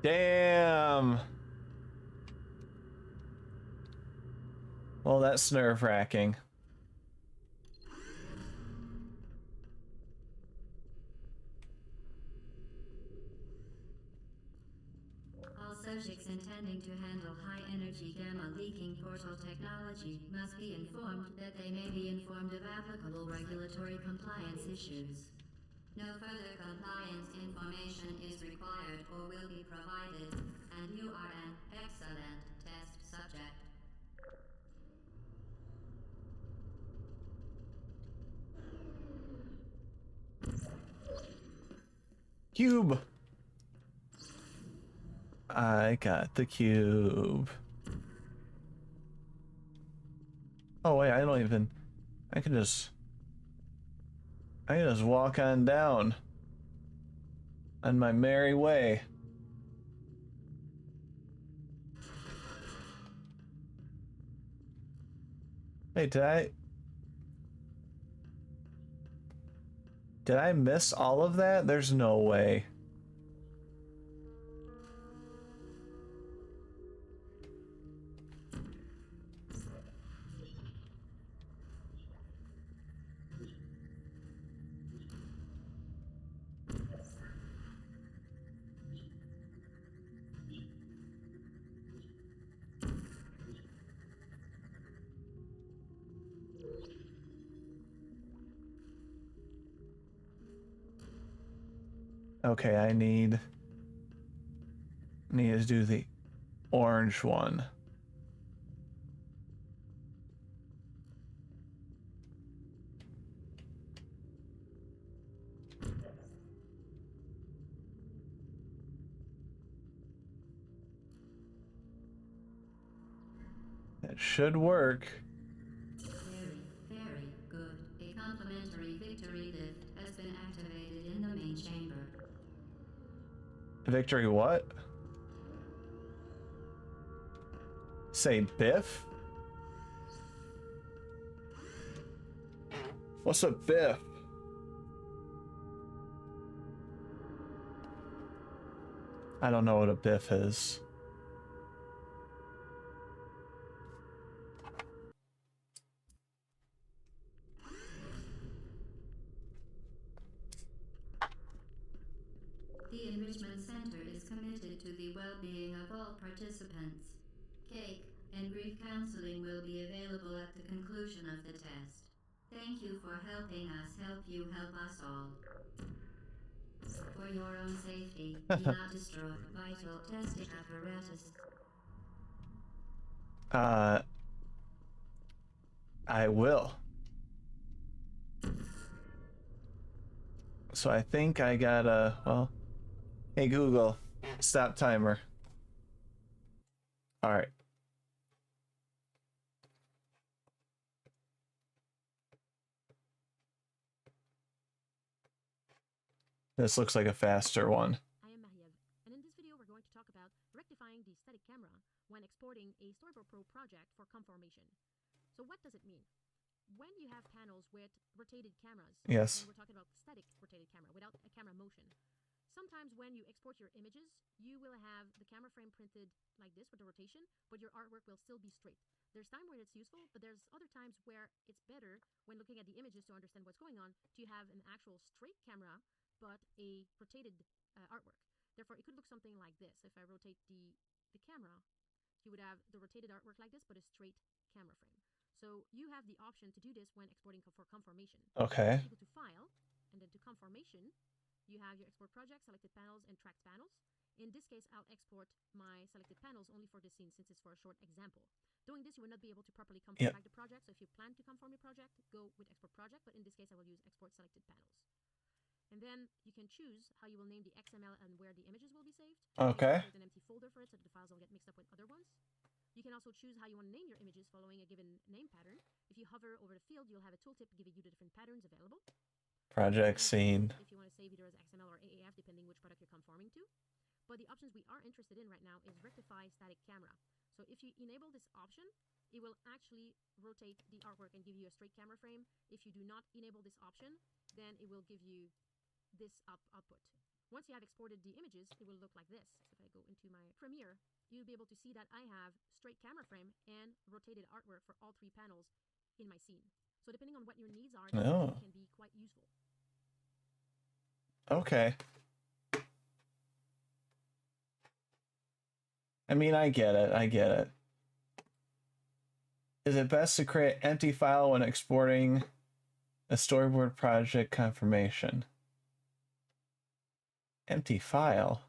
Damn. Well, that's nerve-wracking. All subjects intending to handle high-energy gamma-leaking portal technology must be informed that they may be informed of applicable regulatory compliance issues. No further compliance information is required or will be provided, and you are an excellent test subject. Cube. I got the cube. Oh wait, I don't even. I can just walk on down on my merry way. Hey, did I miss all of that? There's no way. Okay, I need to do the orange one. That should work. Very, very good. A complimentary victory lift has been activated in the main chamber. Victory what? Say Biff? What's a Biff? I don't know what a Biff is. The Enrichment Center is committed to the well-being of all participants. Cake and grief counseling will be available at the conclusion of the test. Thank you for helping us help you help us all. For your own safety, do not destroy vital testing apparatus. I will. So I think I gotta, well, hey Google, stop timer. All right. This looks like a faster one. I am Mahiev, and in this video we're going to talk about rectifying the static camera when exporting a Storyboard Pro project for conformation. So what does it mean? When you have panels with rotated cameras, Yes. and we're talking about static rotated camera without a camera motion, sometimes when you export your images, you will have the camera frame printed like this with the rotation, but your artwork will still be straight. There's time where it's useful, but there's other times where it's better when looking at the images to understand what's going on to have an actual straight camera but a rotated artwork. Therefore, it could look something like this. If I rotate the camera, you would have the rotated artwork like this, but a straight camera frame. So you have the option to do this when exporting for conformation. Okay. You go to File, and then to Conformation, you have your export project, selected panels, and tracked panels. In this case, I'll export my selected panels only for this scene since it's for a short example. Doing this, you will not be able to properly conform the project. So if you plan to conform your project, go with export project, but in this case, I will use export selected panels. And then you can choose how you will name the XML and where the images will be saved. Okay. There's an empty folder for it so that the files don't get mixed up with other ones. You can also choose how you want to name your images following a given name pattern. If you hover over the field, you'll have a tooltip giving you the different patterns available. Project scene. If you want to save either as XML or AAF, depending which product you're conforming to. But the options we are interested in right now is rectify static camera. So if you enable this option, it will actually rotate the artwork and give you a straight camera frame. If you do not enable this option, then it will give you this output. Once you have exported the images, it will look like this. So if I go into my Premiere, you'll be able to see that I have straight camera frame and rotated artwork for all three panels in my scene. So depending on what your needs are, it can be quite useful. Okay. I mean, I get it. I get it. Is it best to create an empty file when exporting a storyboard project confirmation? Empty file?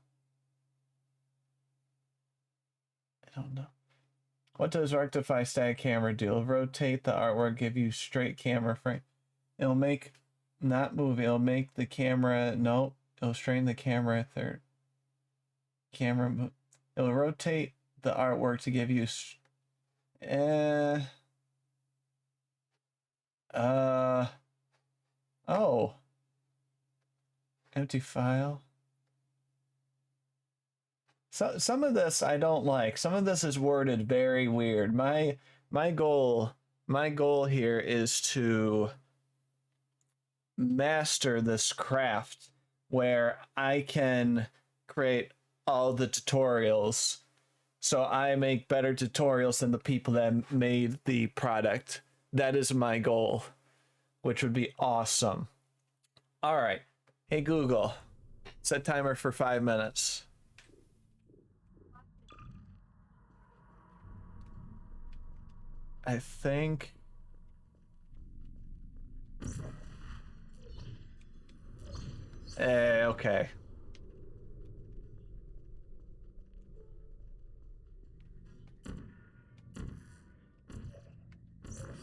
don't know. What does rectify static camera do? It'll rotate the artwork, give you straight camera frame. It'll make not move. It'll make the camera no. It'll straighten the camera third. Camera. It'll rotate the artwork to give you. Oh. Empty file. So some of this I don't like. Some of this is worded very weird. My goal here is to master this craft where I can create all the tutorials so I make better tutorials than the people that made the product. That is my goal, which would be awesome. All right. Hey Google, set timer for 5 minutes. I think okay.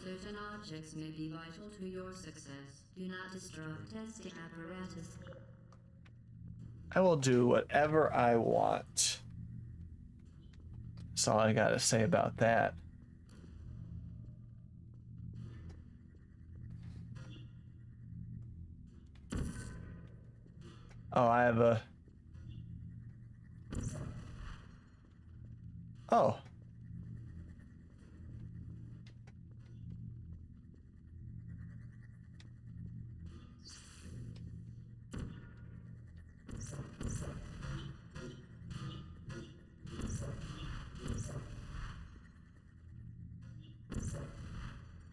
Certain objects may be vital to your success. Do not destroy testing apparatus. I will do whatever I want. That's all I gotta say about that. Oh, I have a... Oh.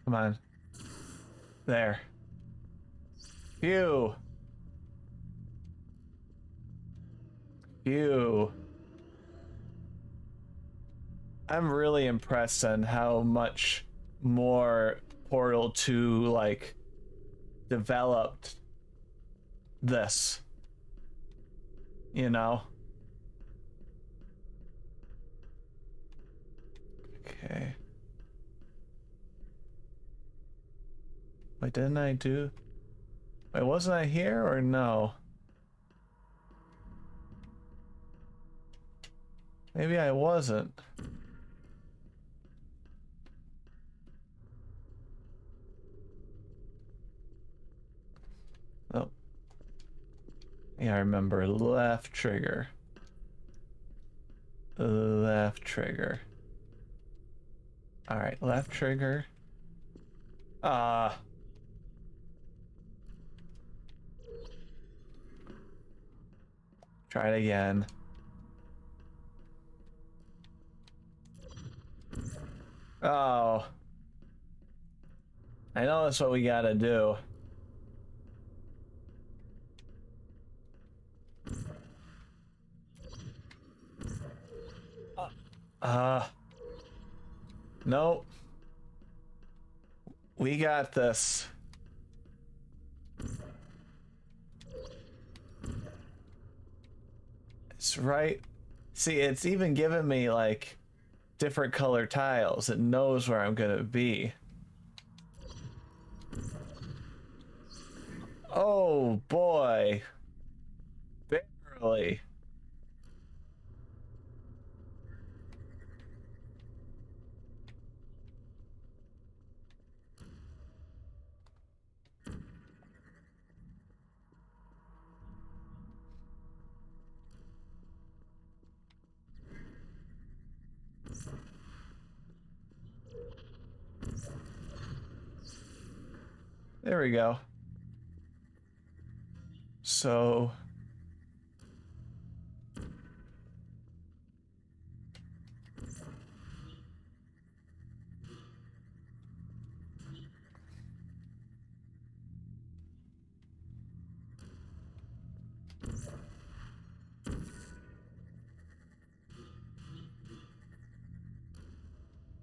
Come on. There. Phew. Phew. I'm really impressed on how much more Portal 2 like developed this. You know? Okay. Wait, didn't I do... Wait, wasn't I here or no? Maybe I wasn't. Oh. Yeah, I remember. Left trigger. Left trigger. Alright, left trigger. Try it again. Oh. I know that's what we gotta do. Nope. We got this. It's right. See, it's even giving me like different color tiles. It knows where I'm gonna be. Oh boy. Barely. There we go. So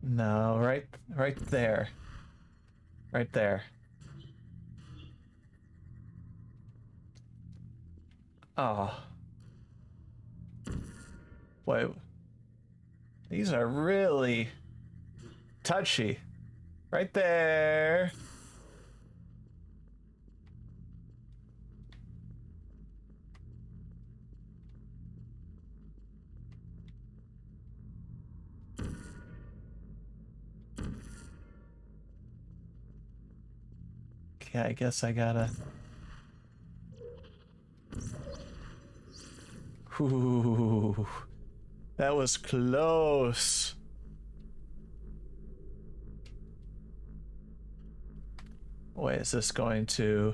no, right there. Right there. Oh. Wait. These are really touchy. Right there. Okay, I guess I gotta... Ooh, that was close. Wait, is this going to...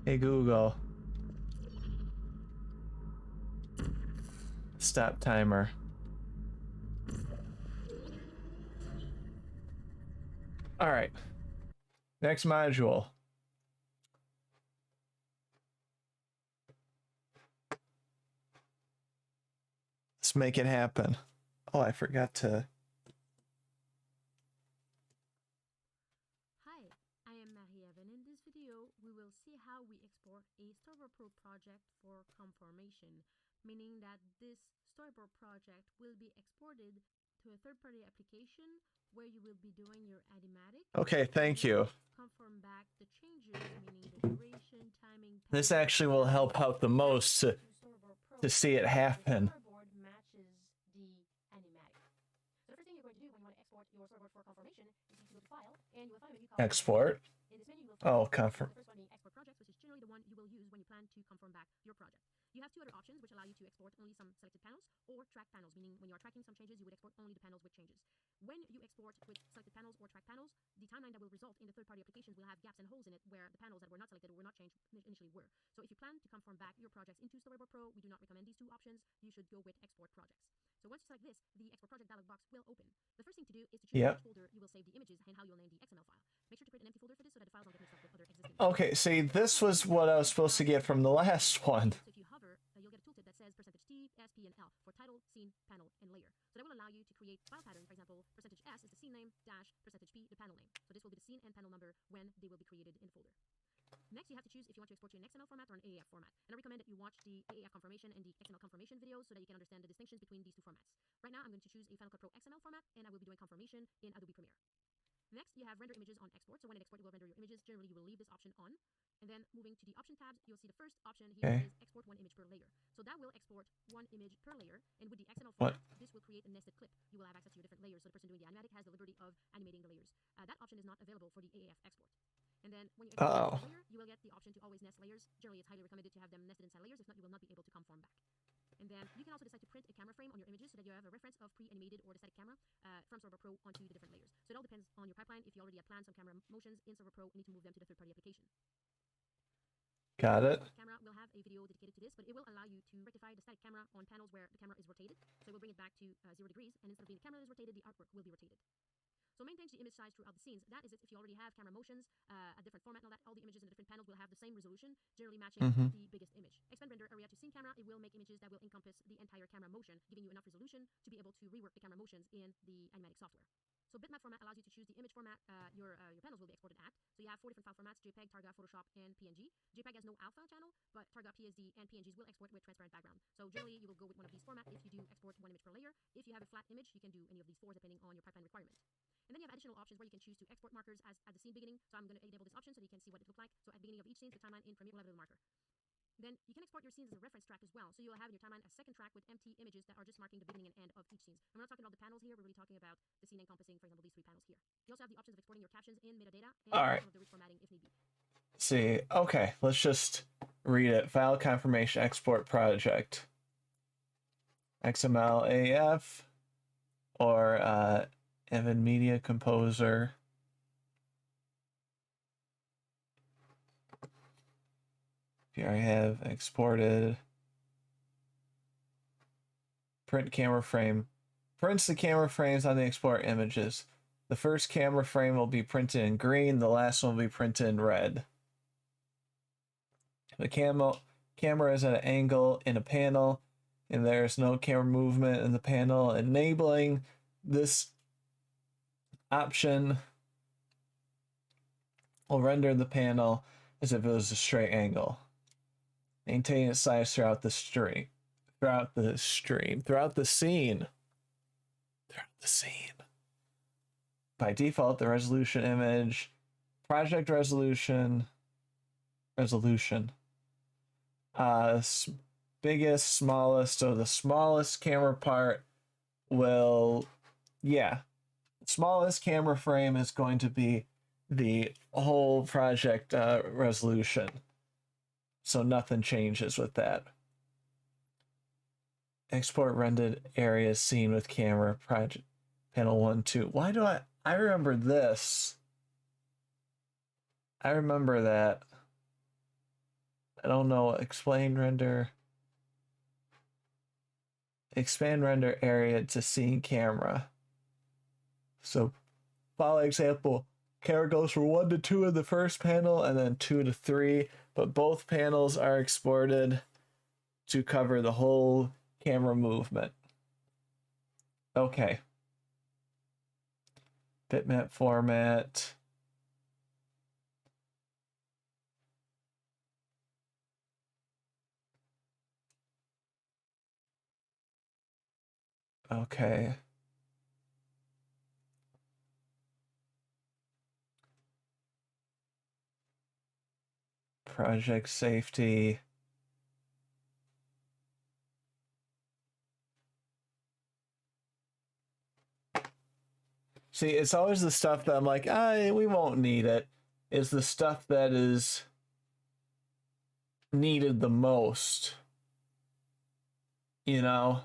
Hey Google. Stop timer. All right. Next module. Let's make it happen. Oh, I forgot to... Hi, I am Marie-Evan. In this video, we will see how we export a Storyboard Pro project for conformation, meaning that this Storyboard project will be exported to a third-party application where you will be doing your animatic. Okay, thank you. Conform back the changes, meaning the duration, timing. This actually will help out the most to see it happen. Storyboard matches the animatic. So the first thing you're going to do when you want to export your storyboard for conformation is you go to File, and you will find a menu called Export. In this menu, you will find Oh, conform. the first one being Export Projects, which is generally the one you will use when you plan to conform back your project. You have two other options which allow you to export only some selected panels or track panels, meaning when you are tracking some changes, you would export only the panels with changes. When you export with selected panels or track panels, the timeline that will result in the third-party applications will have gaps and holes in it where the panels that were not selected or were not changed initially were. So if you plan to conform back your projects into Storyboard Pro, we do not recommend these two options. You should go with Export Projects. So once you select this, the Export Project dialog box will open. The first thing to do is to choose which folder you will save the images and how you'll name the XML file. Make sure to create an empty folder for this so that the files don't get mixed up with other existing. Okay, see, this was what I was supposed to get from the last one. So if you hover, you'll get a tooltip that says %T, S, P, and L for title, scene, panel, and layer. So that will allow you to create file pattern. For example, %S is the scene name, dash %P, the panel name. So this will be the scene and panel number when they will be created in the folder. Next, you have to choose if you want to export to an XML format or an AAF format. And I recommend that you watch the AAF conformation and the XML conformation videos so that you can understand the distinctions between these two formats. Right now, I'm going to choose a Final Cut Pro XML format, and I will be doing conformation in Adobe Premiere. Next, you have render images on export. So when it exports, it will render your images. Generally, you will leave this option on. And then moving to the option tabs, you'll see the first option here is export one image per layer. So that will export one image per layer. And with the XML format, this will create a nested clip. You will have access to your different layers. So the person doing the animatic has the liberty of animating the layers. That option is not available for the AAF export. And then when you export a layer, you will get the option to always nest layers. Generally, it's highly recommended to have them nested inside layers. If not, you will not be able to conform back. And then you can also decide to print a camera frame on your images so that you have a reference of pre-animated or the static camera from Storyboard Pro onto the different layers. So it all depends on your pipeline. If you already have planned some camera motions in Storyboard Pro, you need to move them to the third-party application. Got it. Camera will have a video dedicated to this, but it will allow you to rectify the static camera on panels where the camera is rotated. So it will bring it back to 0 degrees, and instead of being the camera that is rotated, the artwork will be rotated. So maintains the image size throughout the scenes. That is if you already have camera motions, a different format, and all that, all the images in the different panels will have the same resolution, generally matching the biggest image. Expand render area to scene camera, it will make images that will encompass the entire camera motion, giving you enough resolution to be able to rework the camera motions in the animatic software. So bitmap format allows you to choose the image format your panels will be exported at. So you have 4 different file formats: JPEG, Targa, Photoshop, and PNG. JPEG has no alpha channel, but Targa, PSD, and PNGs will export with transparent background. So generally, you will go with one of these formats if you do export one image per layer. If you have a flat image, you can do any of these 4 depending on your pipeline requirement. And then you have additional options where you can choose to export markers as at the scene beginning. So I'm going to enable this option so that you can see what it looks like. So at the beginning of each scene, the timeline in Premiere will have a little marker. Then you can export your scenes as a reference track as well. So you'll have in your timeline a second track with empty images that are just marking the beginning and end of each scene. And we're not talking about the panels here. We're really talking about the scene encompassing, for example, these 3 panels here. You also have the options of exporting your captions in metadata and some of the rich formatting if need be. See, okay, let's just read it. File confirmation export project. XML AF or Evan Media Composer. Here I have exported. Print camera frame. Prints the camera frames on the export images. The first camera frame will be printed in green, the last one will be printed in red. The camera is at an angle in a panel, and there is no camera movement in the panel. Enabling this option will render the panel as if it was a straight angle. Maintain its size throughout the scene. Throughout the scene. By default, the resolution image, project resolution, biggest, smallest. So the smallest camera part will, smallest camera frame is going to be the whole project resolution. So nothing changes with that. Export rendered areas seen with camera project panel 1, 2. Why do I remember this? I remember that. I don't know. Expand render area to scene camera. So, follow example. Camera goes from 1 to 2 in the first panel and then 2 to 3, but both panels are exported to cover the whole camera movement. Okay. Bitmap format. Okay. Project safety. See, it's always the stuff that I'm like, we won't need it. Is the stuff that is needed the most. You know?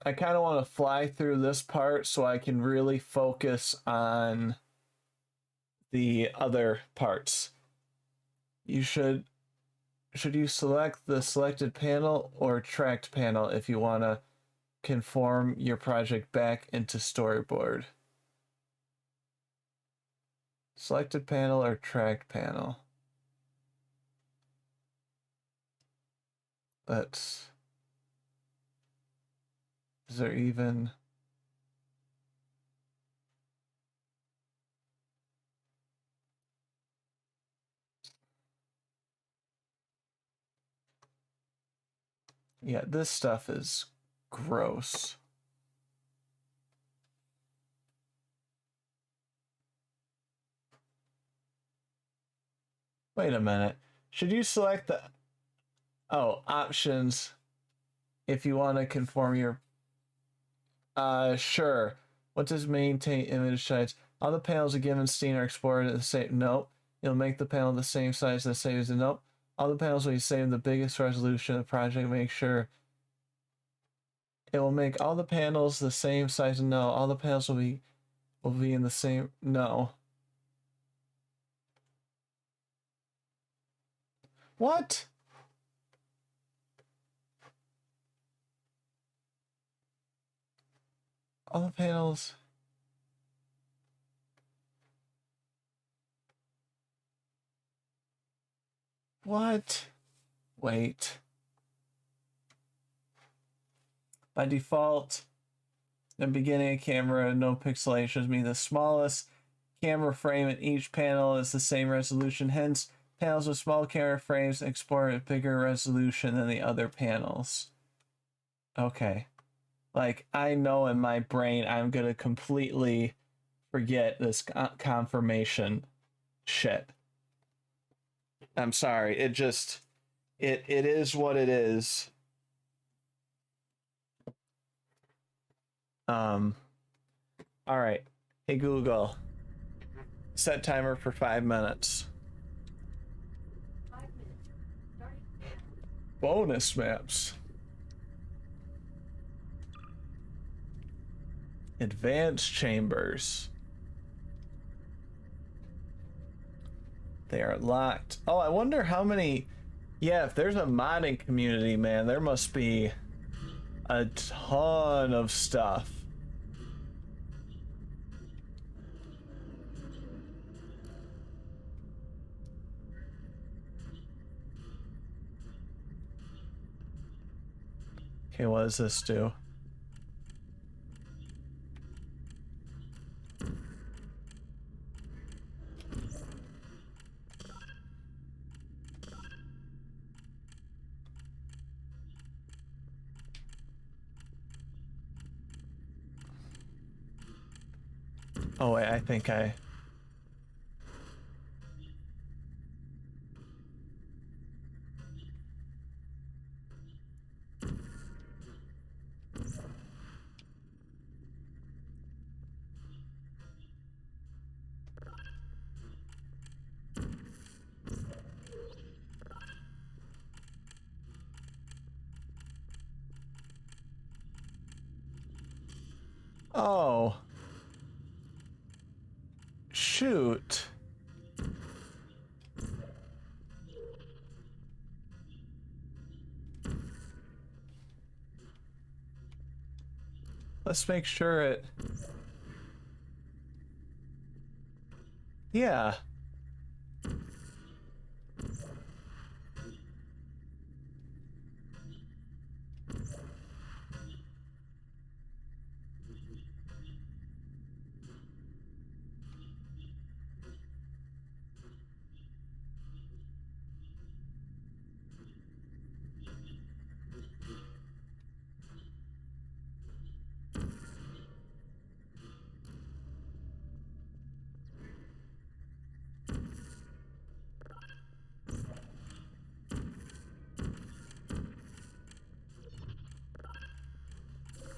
I kind of want to fly through this part so I can really focus on the other parts. Should you select the selected panel or tracked panel if you want to conform your project back into storyboard? Selected panel or tracked panel? Is there even... Yeah, this stuff is gross. Wait a minute. Should you select the... Oh, options. If you want to conform your... Sure. What does maintain image size? All the panels a given scene are exported at the same... Nope. You'll make the panel the same size as the same as the... Nope. All the panels will be saved the biggest resolution of the project. Make sure it will make all the panels the same size. No, all the panels will be in the same. No. What? All the panels. What? Wait. By default, the beginning of camera, no pixelations mean the smallest camera frame in each panel is the same resolution. Hence, panels with small camera frames export at bigger resolution than the other panels. Okay. Like, I know in my brain I'm gonna completely forget this confirmation shit. I'm sorry. It is what it is. All right. Hey Google, set timer for 5 minutes. 5 minutes. Starting. Bonus maps. Advanced chambers. They are locked. Oh, I wonder how many... Yeah, if there's a modding community, man, there must be a ton of stuff. Okay, what does this do? Oh wait, I think I... Oh. Shoot. Let's make sure it... Yeah.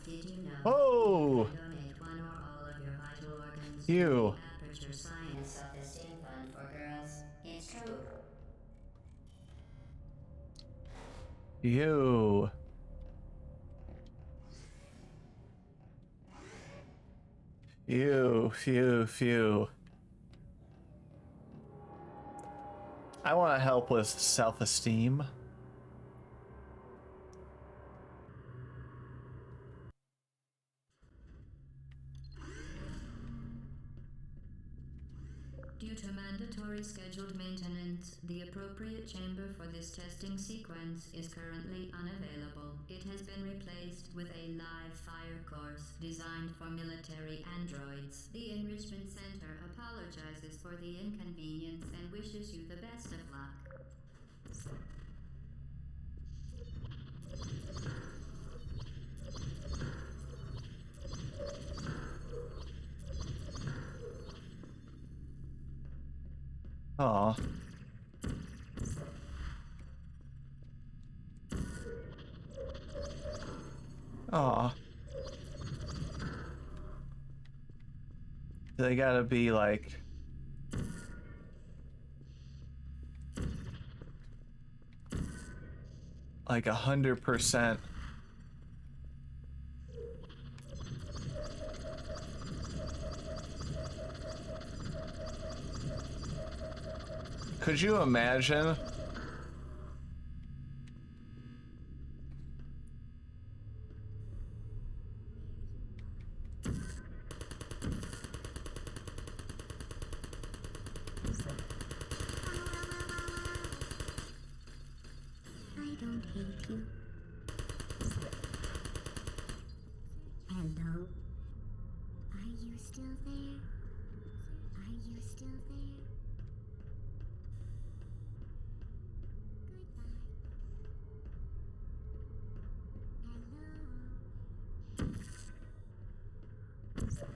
Did you know Oh. you can donate one or all of your vital organs You. to the Aperture Science Self-Esteem Fund for Girls? It's true. You. Phew. I want to help with self-esteem. Due to mandatory scheduled maintenance, the appropriate chamber for this testing sequence is currently unavailable. It has been replaced with a live fire course designed for military androids. The Enrichment Center apologizes for the inconvenience and wishes you the best of luck. Aw. Aw. They gotta be like... like 100%. Could you imagine? I don't hate you. Hello? Are you still there? Are you still there? Goodbye. Hello? Who's there?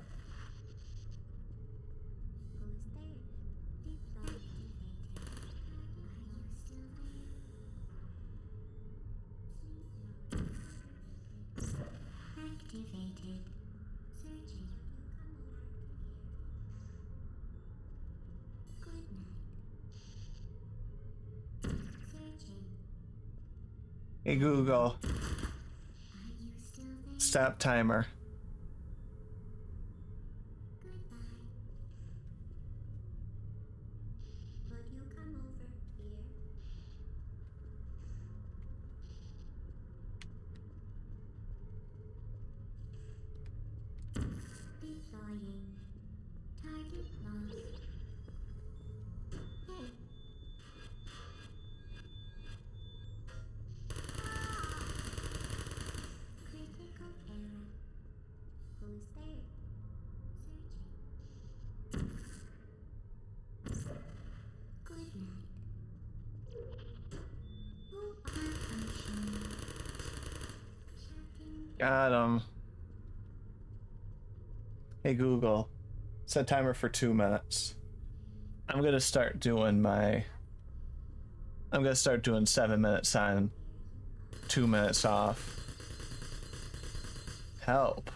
Deploy activated. Are you still there? Activated. Searching. Good night. Searching. Hey Google, Are you still there? stop timer. Goodbye. Would you come over here? Deploying. Target lost. Hey. Got him. Hey Google, set timer for 2 minutes. I'm gonna start doing 7 minutes on, 2 minutes off. Help.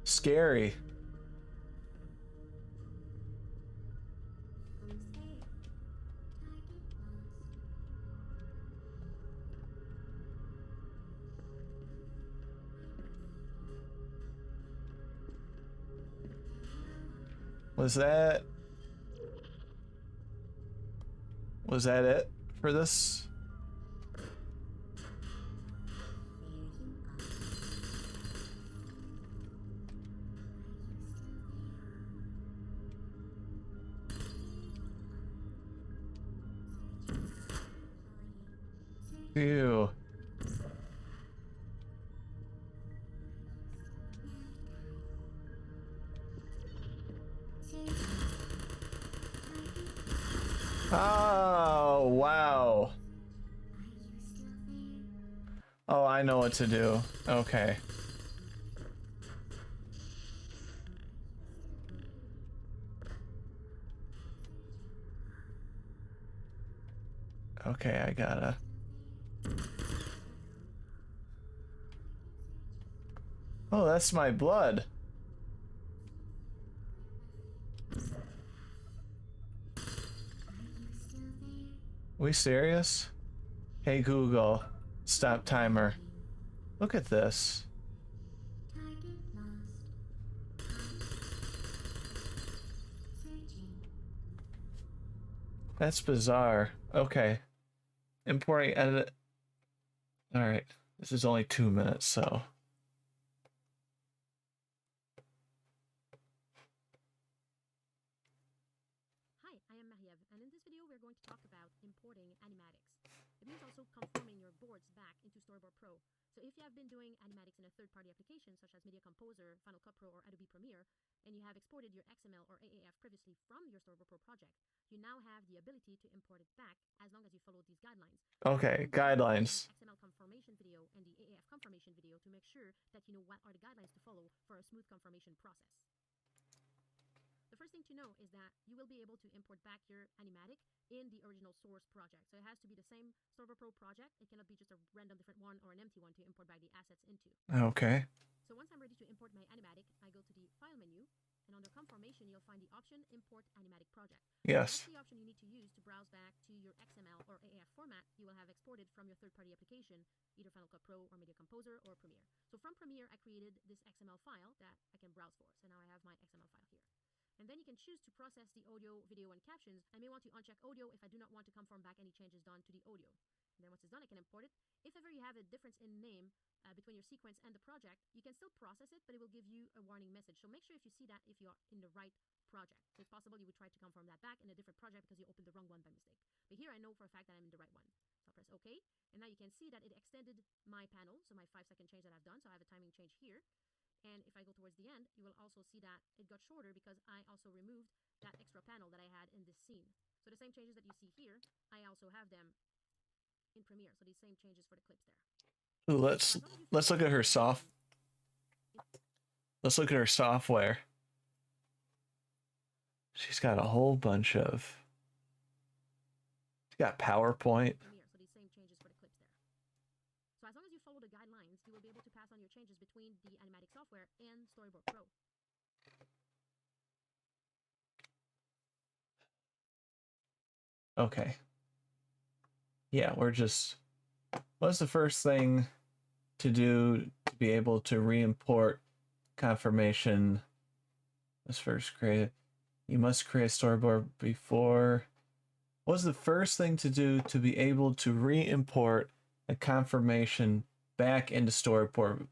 Scary. Was that it for this? Ew. Oh, wow. Oh, I know what to do. Okay. Okay, I gotta. Oh, that's my blood. We serious? Hey Google, stop timer. Look at this. That's bizarre. Okay. Importing edit. Alright. This is only 2 minutes, so. Hi, I am Mahiev, and in this video we're going to talk about importing animatics. It means also conforming your boards back into Storyboard Pro. So if you have been doing animatics in a third-party application such as Media Composer, Final Cut Pro, or Adobe Premiere, and you have exported your XML or AAF previously from your Storyboard Pro project, you now have the ability to import it back as long as you follow these guidelines. Okay, guidelines. The XML confirmation video and the AAF confirmation video to make sure that you know what are the guidelines to follow for a smooth confirmation process. The first thing to know is that you will be able to import back your animatic in the original source project. So it has to be the same Storyboard Pro project. It cannot be just a random different one or an empty one to import back the assets into. Okay. So once I'm ready to import my animatic, I go to the File menu, and under Confirmation, you'll find the option Import Animatic Project. Yes. That's the option you need to use to browse back to your XML or AAF format you will have exported from your third-party application, either Final Cut Pro or Media Composer or Premiere. So from Premiere, I created this XML file that I can browse for. So now I have my XML file here. And then you can choose to process the audio, video, and captions. I may want to uncheck audio if I do not want to confirm back any changes done to the audio. And then once it's done, I can import it. If ever you have a difference in name between your sequence and the project, you can still process it, but it will give you a warning message. So make sure if you see that if you are in the right project. So it's possible you would try to confirm that back in a different project because you opened the wrong one by mistake. But here I know for a fact that I'm in the right one. So I'll press OK. And now you can see that it extended my panel, so my 5-second change that I've done. So I have a timing change here. And if I go towards the end, you will also see that it got shorter because I also removed that extra panel that I had in this scene. So the same changes that you see here, I also have them in Premiere. So these same changes for the clips there. Ooh, let's look at her Let's look at her software. She's got a whole bunch of. She's got PowerPoint. Premiere, so these same changes for the clips there. So as long as you follow the guidelines, you will be able to pass on your changes between the animatic software and Storyboard Pro. Okay. Yeah, we're just. What's the first thing to do to be able to re-import confirmation? Let's first create it. You must create a storyboard before. What's the first thing to do to be able to re-import a confirmation back into Storyboard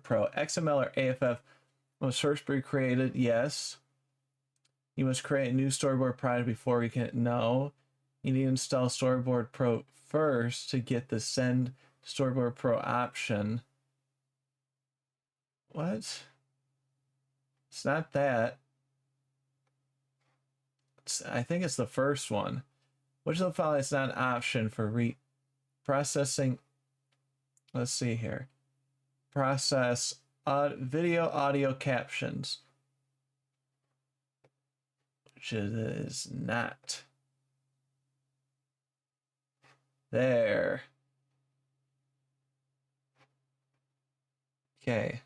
Pro. XML or AFF must first be created. Yes. You must create a new Storyboard project before we can. No. You need to install Storyboard Pro first to get the Send Storyboard Pro option. What? It's not that. I think it's the first one. Which of the following is not an option for processing? Let's see here. Process video audio captions. Which it is not. There. Okay.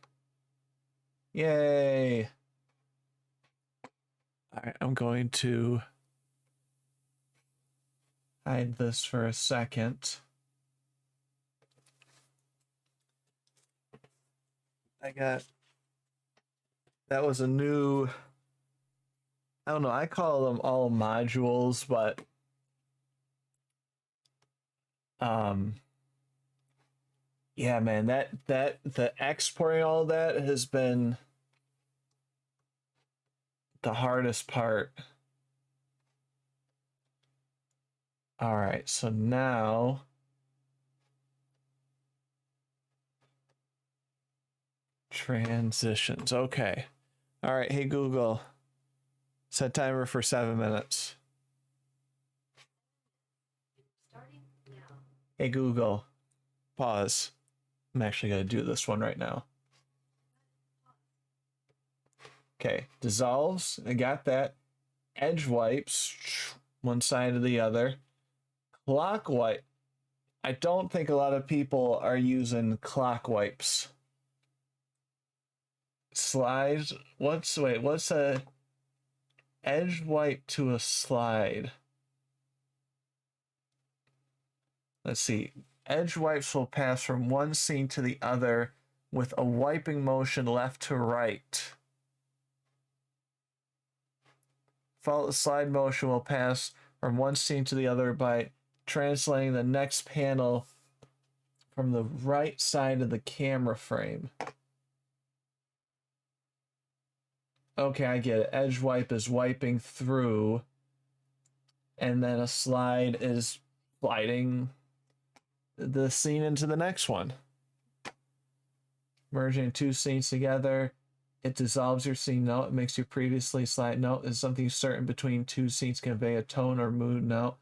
Yay. All right, I'm going to hide this for a second. That was a new, I don't know, I call them all modules, but yeah, man, the exporting all that has been the hardest part. All right, so now transitions. Okay. All right, hey Google, set timer for 7 minutes. Hey Google, pause. I'm actually going to do this one right now. Okay, dissolves. I got that. Edge wipes, one side to the other. Clock wipe. I don't think a lot of people are using clock wipes. Slides. What's a edge wipe to a slide? Let's see. Edge wipes will pass from one scene to the other with a wiping motion left to right. Slide motion will pass from one scene to the other by translating the next panel from the right side of the camera frame. Okay, I get it. Edge wipe is wiping through, and then a slide is sliding the scene into the next one. Merging two scenes together. It dissolves your scene note. It makes your previously slide note. Is something certain between two scenes convey a tone or mood note.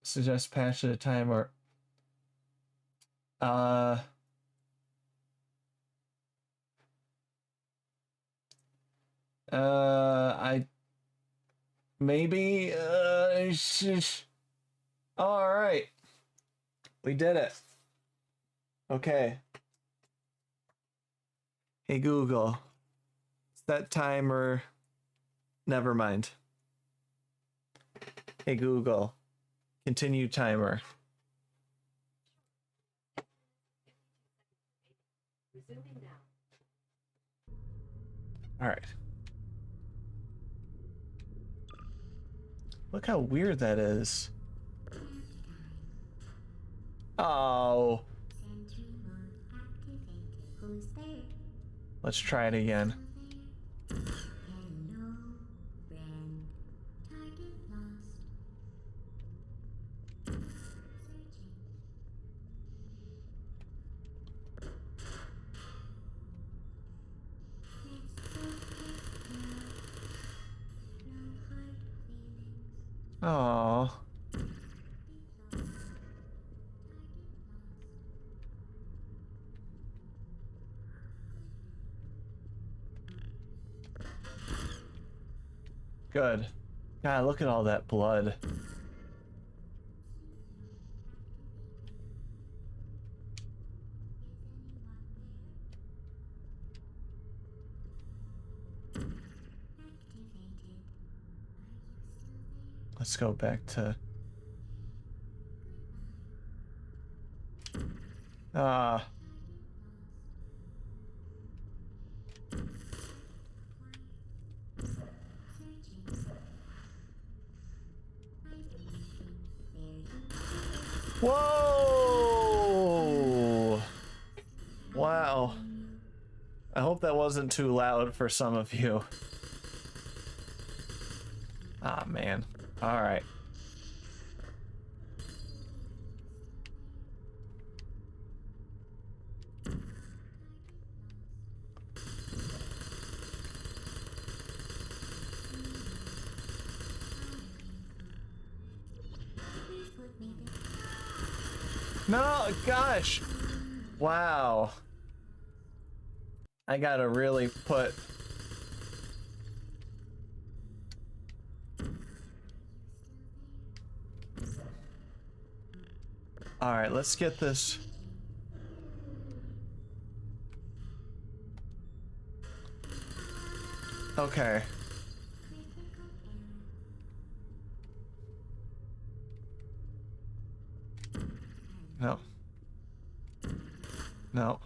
Suggest patch at a time or I maybe all right. We did it. Okay. Hey Google, set timer. Never mind. Hey Google, continue timer. All right. Look how weird that is. Oh. Let's try it again. Oh. Good. God, look at all that blood. Let's go back to... Whoa! hope that wasn't too loud for some of you. Ah, man. All right. No, gosh. Wow. I gotta really put... All right, let's get this. Okay. No. No.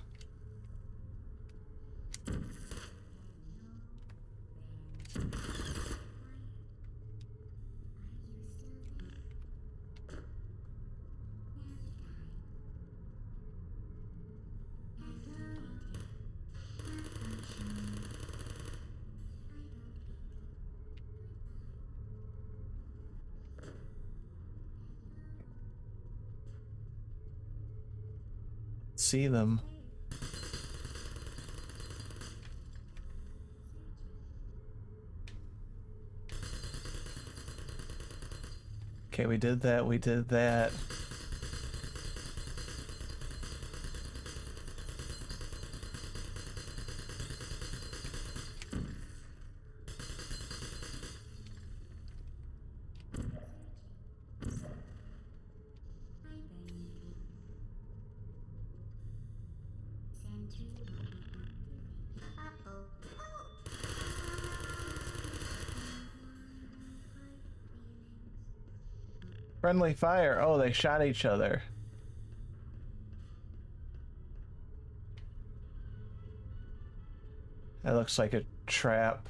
See them. Okay, we did that, we did that. Friendly fire. Oh, they shot each other. That looks like a trap.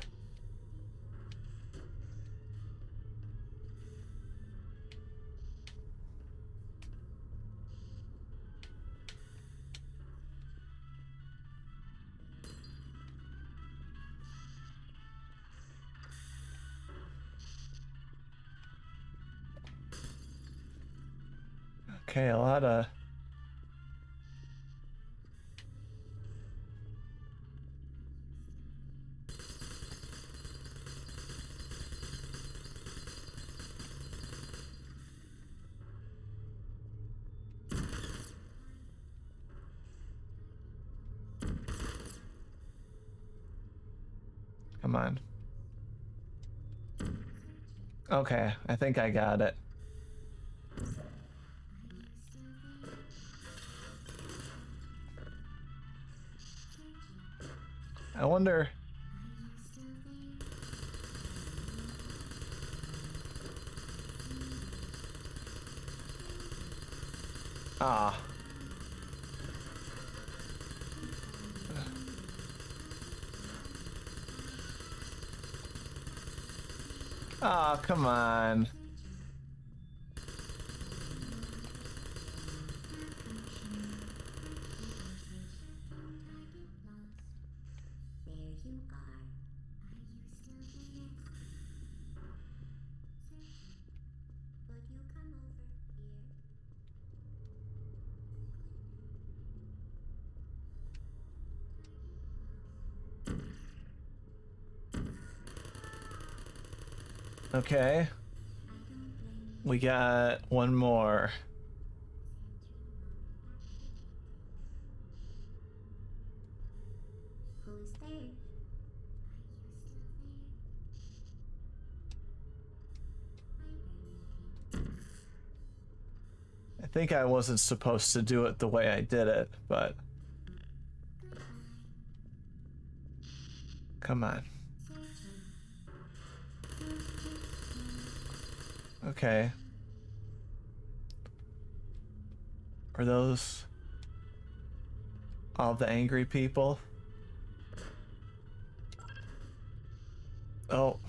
Okay, a lot of... Come on. Okay, I think I got it. I wonder... Ah. Ah, come on. Okay. We got one more. Who's there? I think I wasn't supposed to do it the way I did it, but... Come on. Okay. Are those all the angry people? Oh,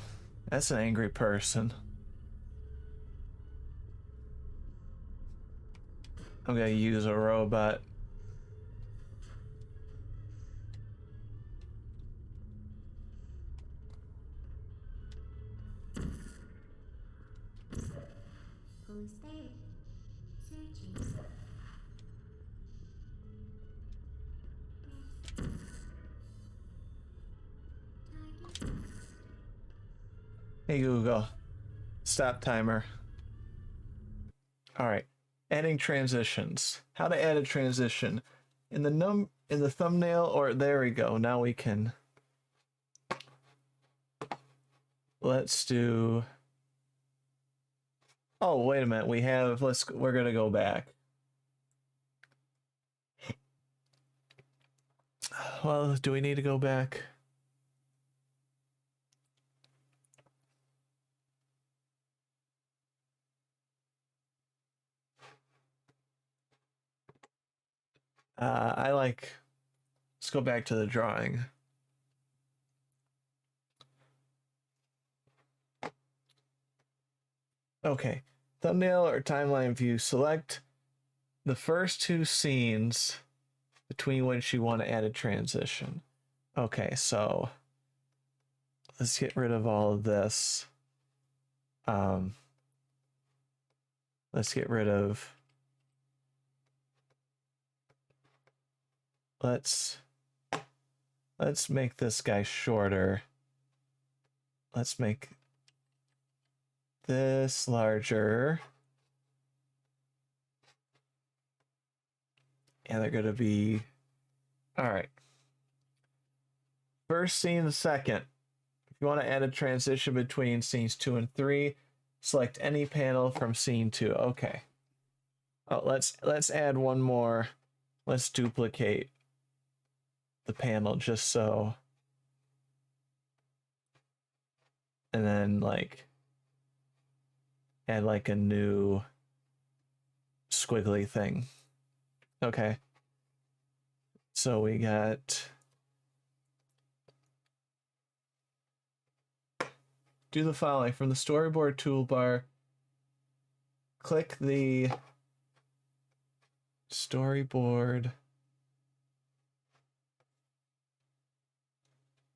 that's an angry person. I'm gonna use a robot. Hold still. Searching. Target. Hey Google, stop timer. All right, adding transitions. How to add a transition in the thumbnail, or there we go. Now we can. Let's do. Oh, wait a minute. We're gonna go back. Well, do we need to go back? Let's go back to the drawing. Okay, thumbnail or timeline view. Select the first two scenes between which you want to add a transition. Okay, so let's get rid of all of this. Let's get rid of. Let's make this guy shorter. Let's make this larger. And they're gonna be all right. First scene, second. If you want to add a transition between scenes 2 and 3, select any panel from scene 2. Okay. Oh, let's add one more. Let's duplicate the panel just so. And then like add like a new squiggly thing. Okay. So we got. Do the following from the storyboard toolbar. Click the storyboard.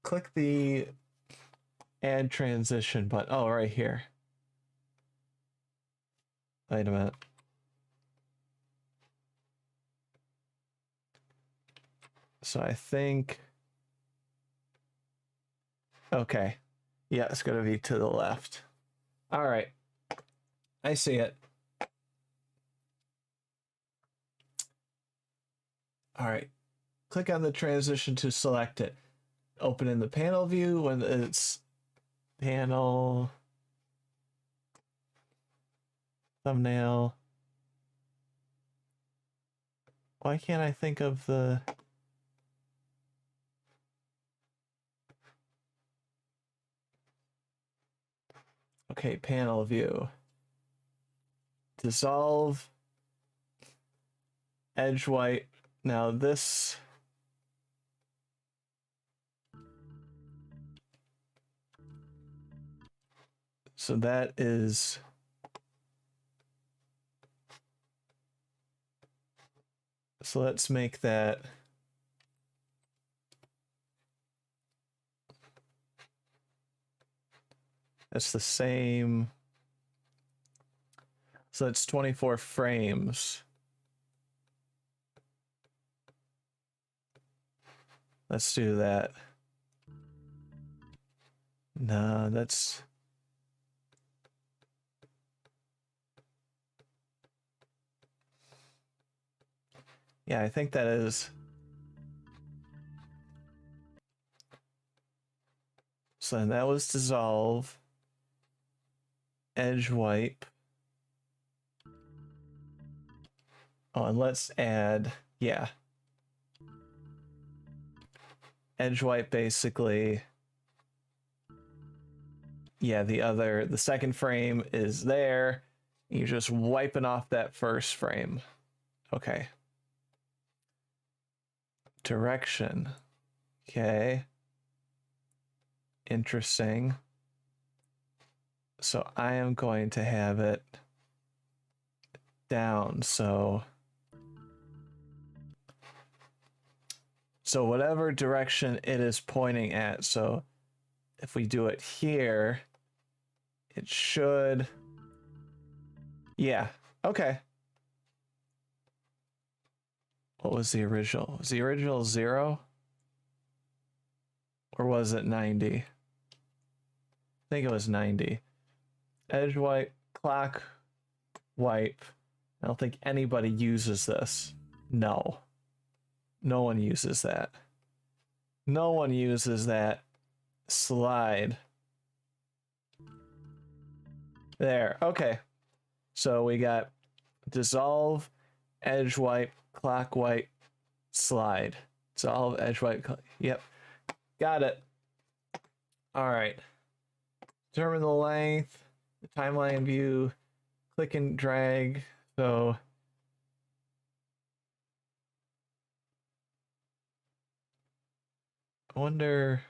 Click the add transition button. Oh, right here. Wait a minute. So I think. Okay. Yeah, it's going to be to the left. All right. I see it. All right. Click on the transition to select it. Open in the panel view when it's panel, thumbnail. Why can't I think of the... Okay, panel view. Dissolve. Edge white. Now this... So that is... So let's make that... That's the same. So that's 24 frames. Let's do that. No, that's... Yeah, I think that is... So that was dissolve. Edge wipe. Oh, and let's add, yeah. Edge wipe basically. Yeah, the second frame is there. You're just wiping off that first frame. Okay. Direction. Okay. Interesting. So I am going to have it down. So whatever direction it is pointing at. So if we do it here, it should Yeah. Okay. What was the original? Was the original 0? Or was it 90? I think it was 90. Edge wipe, clock wipe. I don't think anybody uses this. No. No one uses that. No one uses that slide. There. Okay. So we got dissolve, edge wipe, clock wipe, slide. Dissolve, edge wipe. Yep. Got it. All right. Determine the length, the timeline view, click and drag. So I wonder.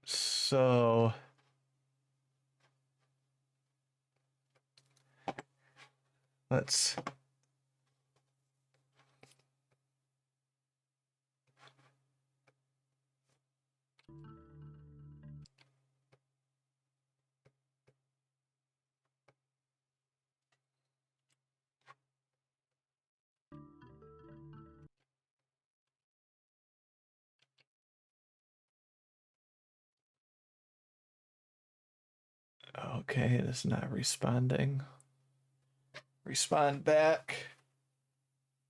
So let's okay, it is not responding. Respond back.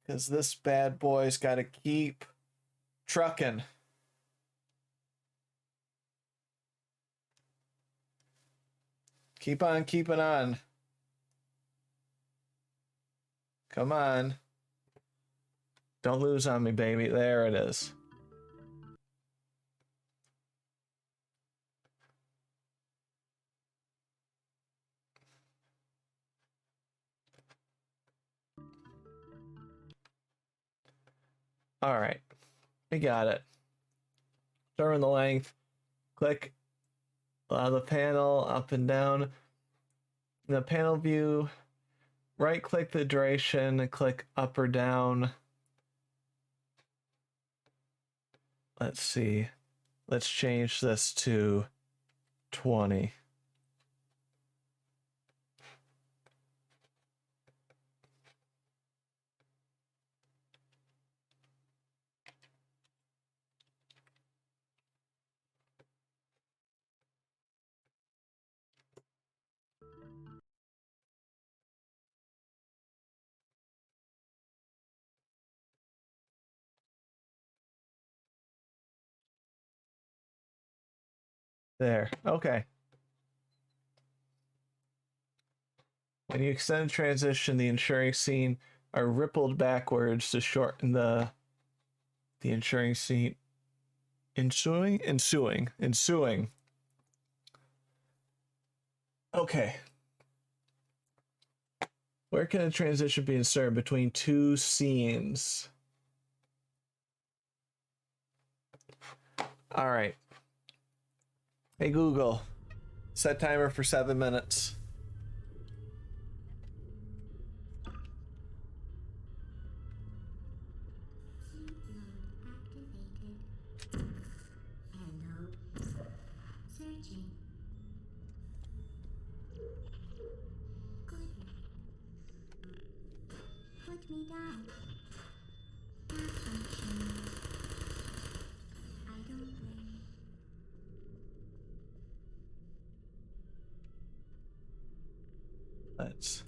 Because this bad boy's got to keep trucking. Keep on keeping on. Come on. Don't lose on me, baby. There it is. All right. We got it. Determine the length. Click the panel up and down. In the panel view, right click the duration and click up or down. Let's see. Let's change this to 20. There. Okay. When you extend transition, the ensuing scene are rippled backwards to shorten the ensuing scene. Ensuing. Okay. Where can a transition be inserted between two scenes? All right. Hey Google, set timer for 7 minutes. Hello. Searching. Good. Put me down. Malfunction. I don't blame. Let's.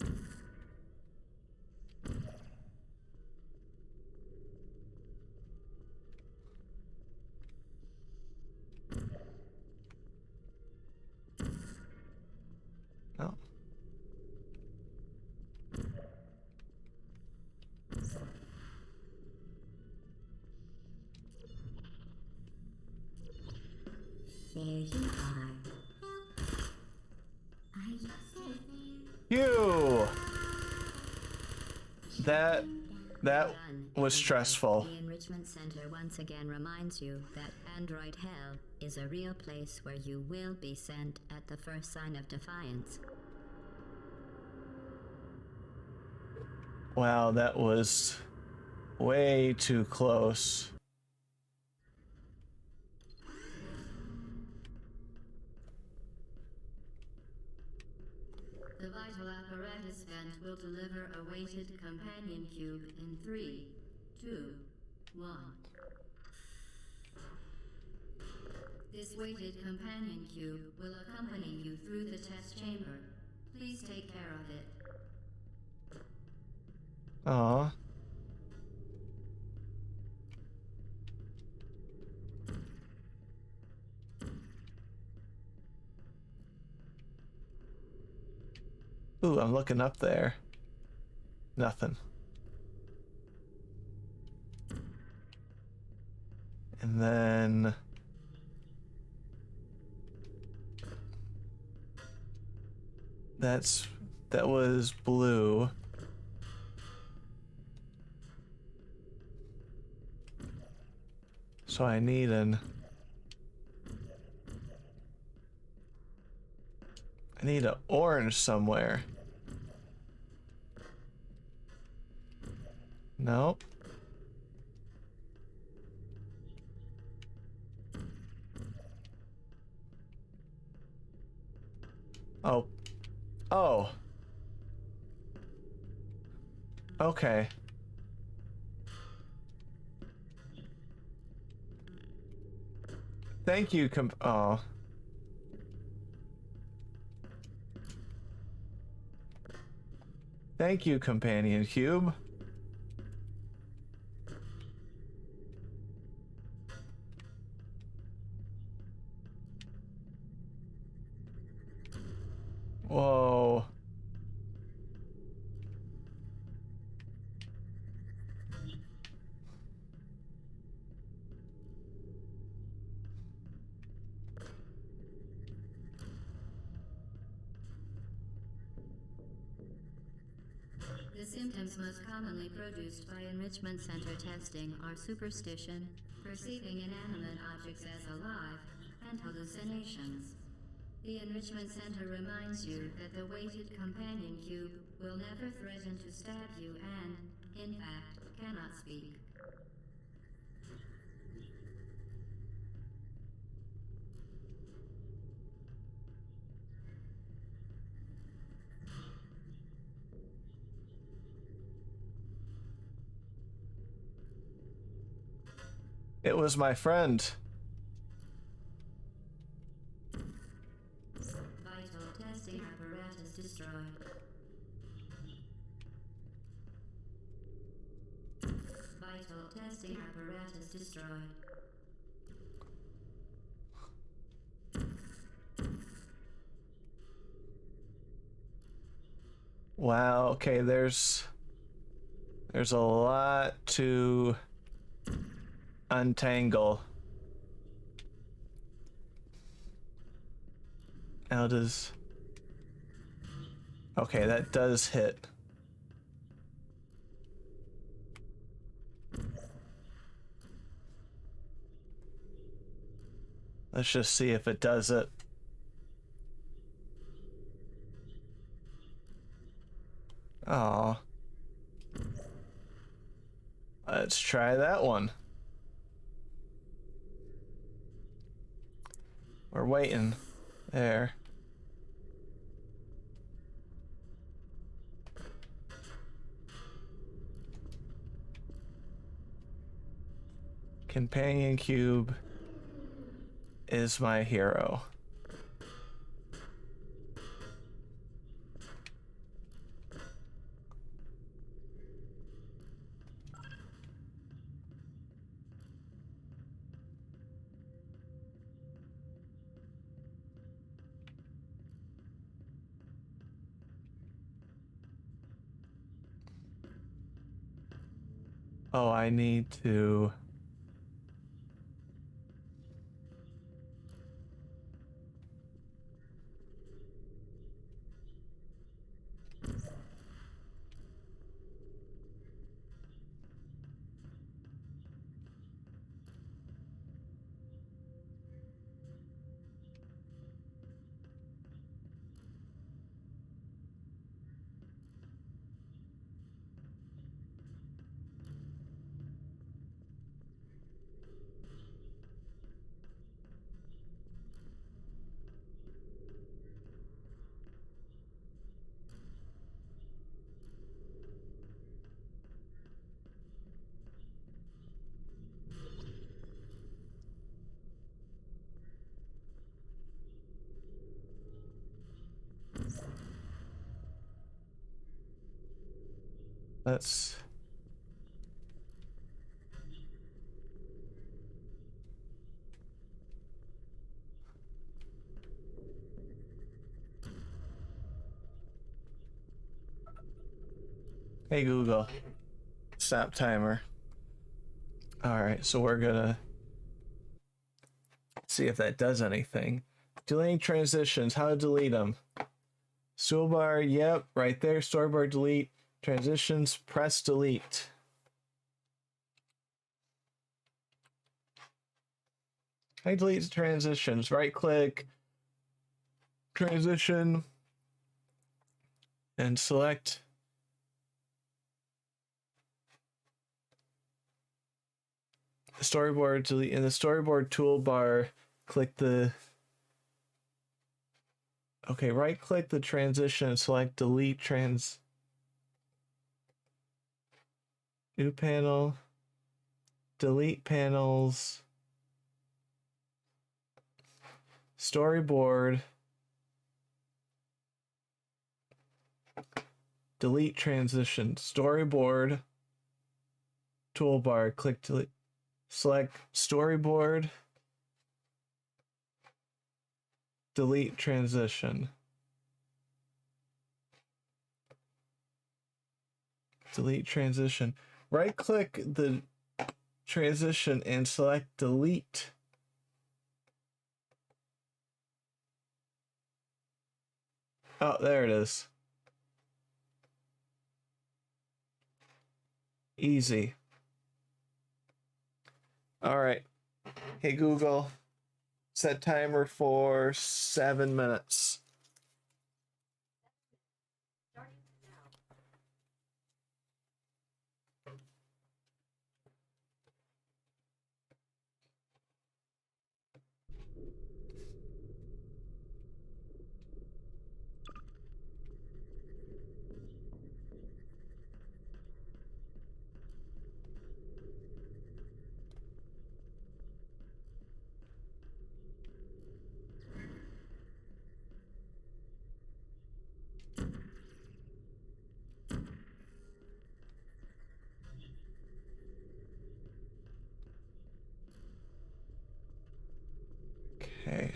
Oh. There you are. Are you safe there? Phew. That Done. was stressful. The Enrichment Center once again reminds you that Android Hell is a real place where you will be sent at the first sign of defiance. Wow, that was way too close. The vital apparatus vent will deliver a weighted companion cube in 3, 2, 1. This weighted companion cube will accompany you through the test chamber. Please take care of it. Aw. Ooh, I'm looking up there. Nothing. And then that was blue. So I need an orange somewhere. Nope. Oh. Oh. Okay. Thank you, oh. Thank you, companion cube. Whoa. The symptoms most commonly produced by enrichment center testing are superstition, perceiving inanimate objects as alive, and hallucinations. The enrichment center reminds you that the weighted companion cube will never threaten to stab you and, in fact, cannot speak. It was my friend. Vital testing apparatus destroyed. Vital testing apparatus destroyed. Wow, okay, there's a lot to untangle. How does... Okay, that does hit. Let's just see if it does it. Oh. Let's try that one. We're waiting. There. Companion cube is my hero. Oh, I need to... Let's. Hey Google, stop timer. All right, so we're gonna see if that does anything. Deleting transitions, how to delete them. Toolbar, yep, right there. Storyboard delete. Transitions, press delete. I delete the transitions. Right click, transition, and select. Storyboard delete. In the storyboard toolbar, click the. Okay, right click the transition and select delete trans. New panel. Delete panels. Storyboard. Delete transition. Storyboard. Toolbar. Click delete. Select storyboard. Delete transition. Delete transition. Right click the transition and select delete. Oh, there it is. Easy. All right. Hey Google, set timer for 7 minutes. Okay.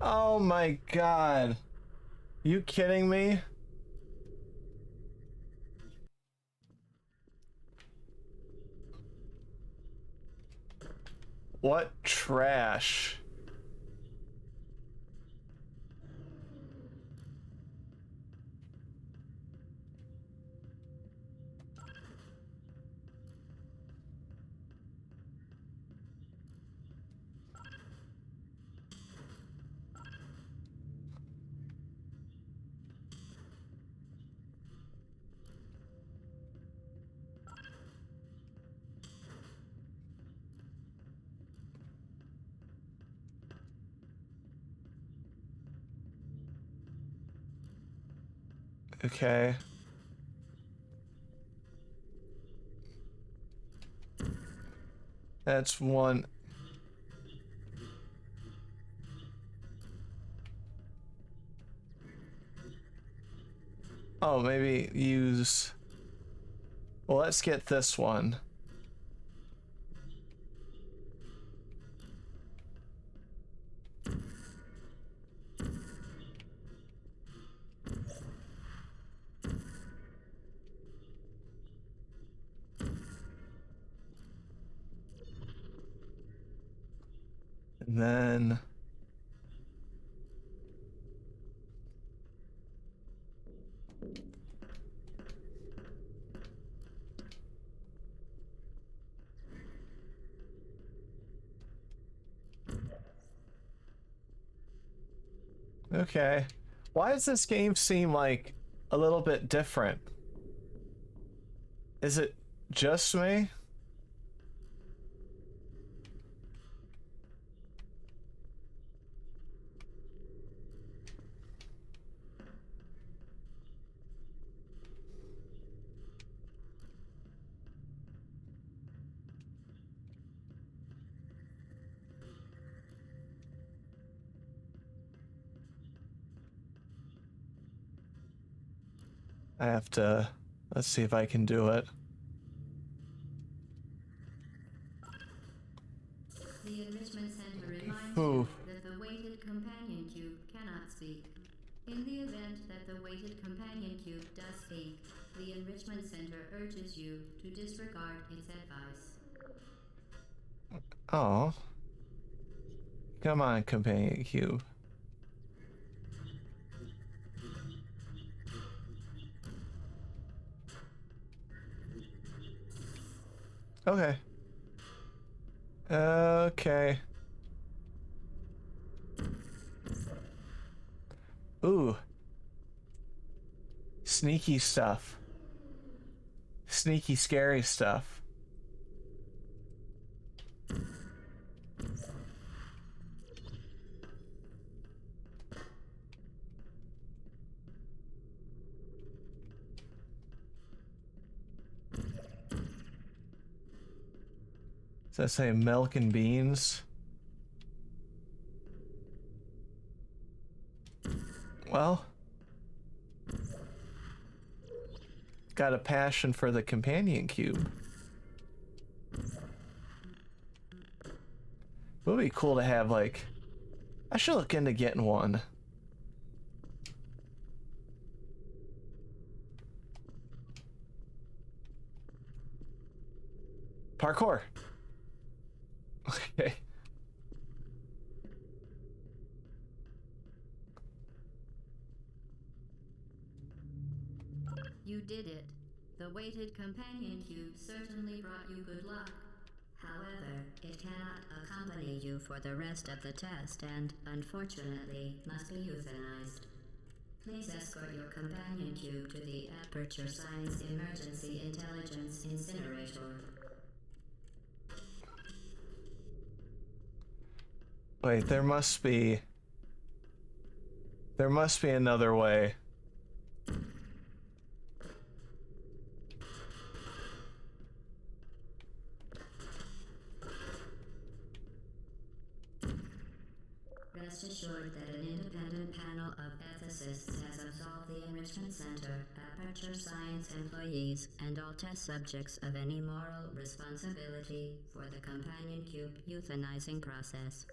Oh my god. You kidding me? What trash. Okay. That's one. Oh, maybe use. Well, let's get this one. And then. Okay. Why does this game seem like a little bit different? Is it just me? I have to, let's see if I can do it. The Enrichment Center reminds Ooh. you that the weighted companion cube cannot speak. In the event that the weighted companion cube does speak, the Enrichment Center urges you to disregard its advice. Oh. Come on, companion cube. Okay. Okay. Ooh. Sneaky stuff. Sneaky, scary stuff. Does that say milk and beans? Well, got a passion for the companion cube. It would be cool to have, like, I should look into getting one. Parkour. Okay. You did it. The weighted companion cube certainly brought you good luck. However, it cannot accompany you for the rest of the test and, unfortunately, must be euthanized. Please escort your companion cube to the Aperture Science Emergency Intelligence Incinerator. Wait, there must be another way. Rest assured that an independent panel of ethicists has absolved the Enrichment Center, Aperture Science employees, and all test subjects of any moral responsibility for the companion cube euthanizing process.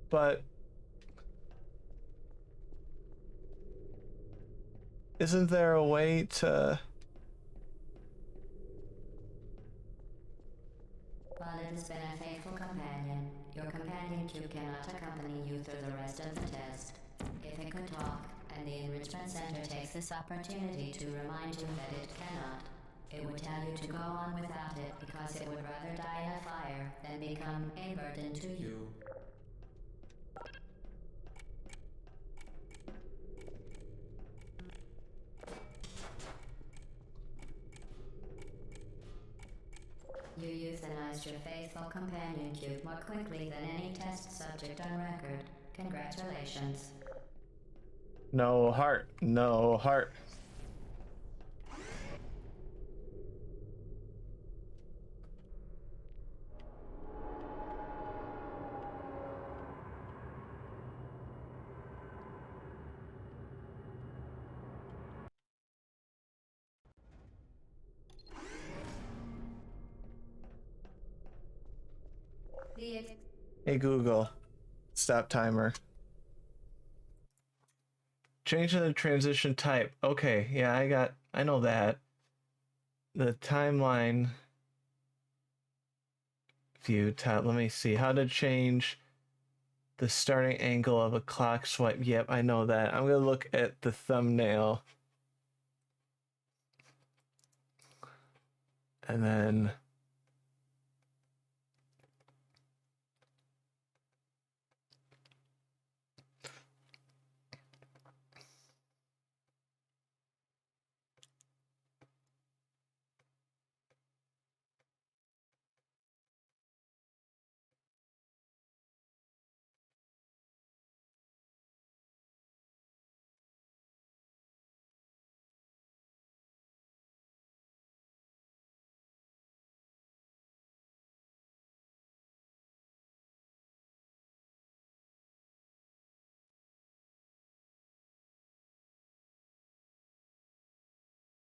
But isn't there a way to... While it has been a faithful companion, your companion cube cannot accompany you through the rest of the test. If it could talk, and the Enrichment Center takes this opportunity to remind you that it cannot, it would tell you to go on without it because it would rather die in a fire than become a burden to you. You euthanized your faithful companion cube more quickly than any test subject on record. Congratulations. No heart. No heart. Hey Google, stop timer. Changing the transition type. Okay, yeah, I know that. The timeline view tab. Let me see how to change the starting angle of a clock swipe. Yep, I know that. I'm gonna look at the thumbnail. And then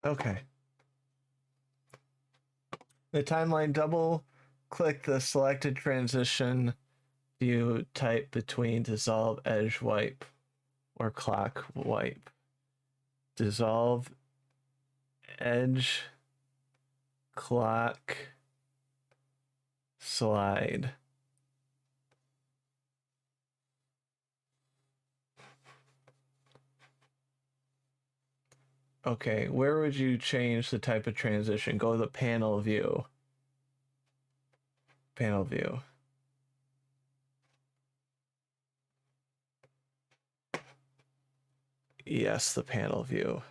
Okay. The timeline, double click the selected transition view type between dissolve edge wipe or clock wipe. Dissolve edge clock slide. Okay, where would you change the type of transition? Go to the panel view. Panel view. Yes, the panel view.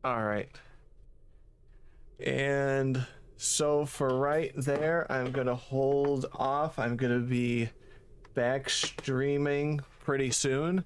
All right. And so for right there, I'm going to hold off. I'm going to be back streaming pretty soon.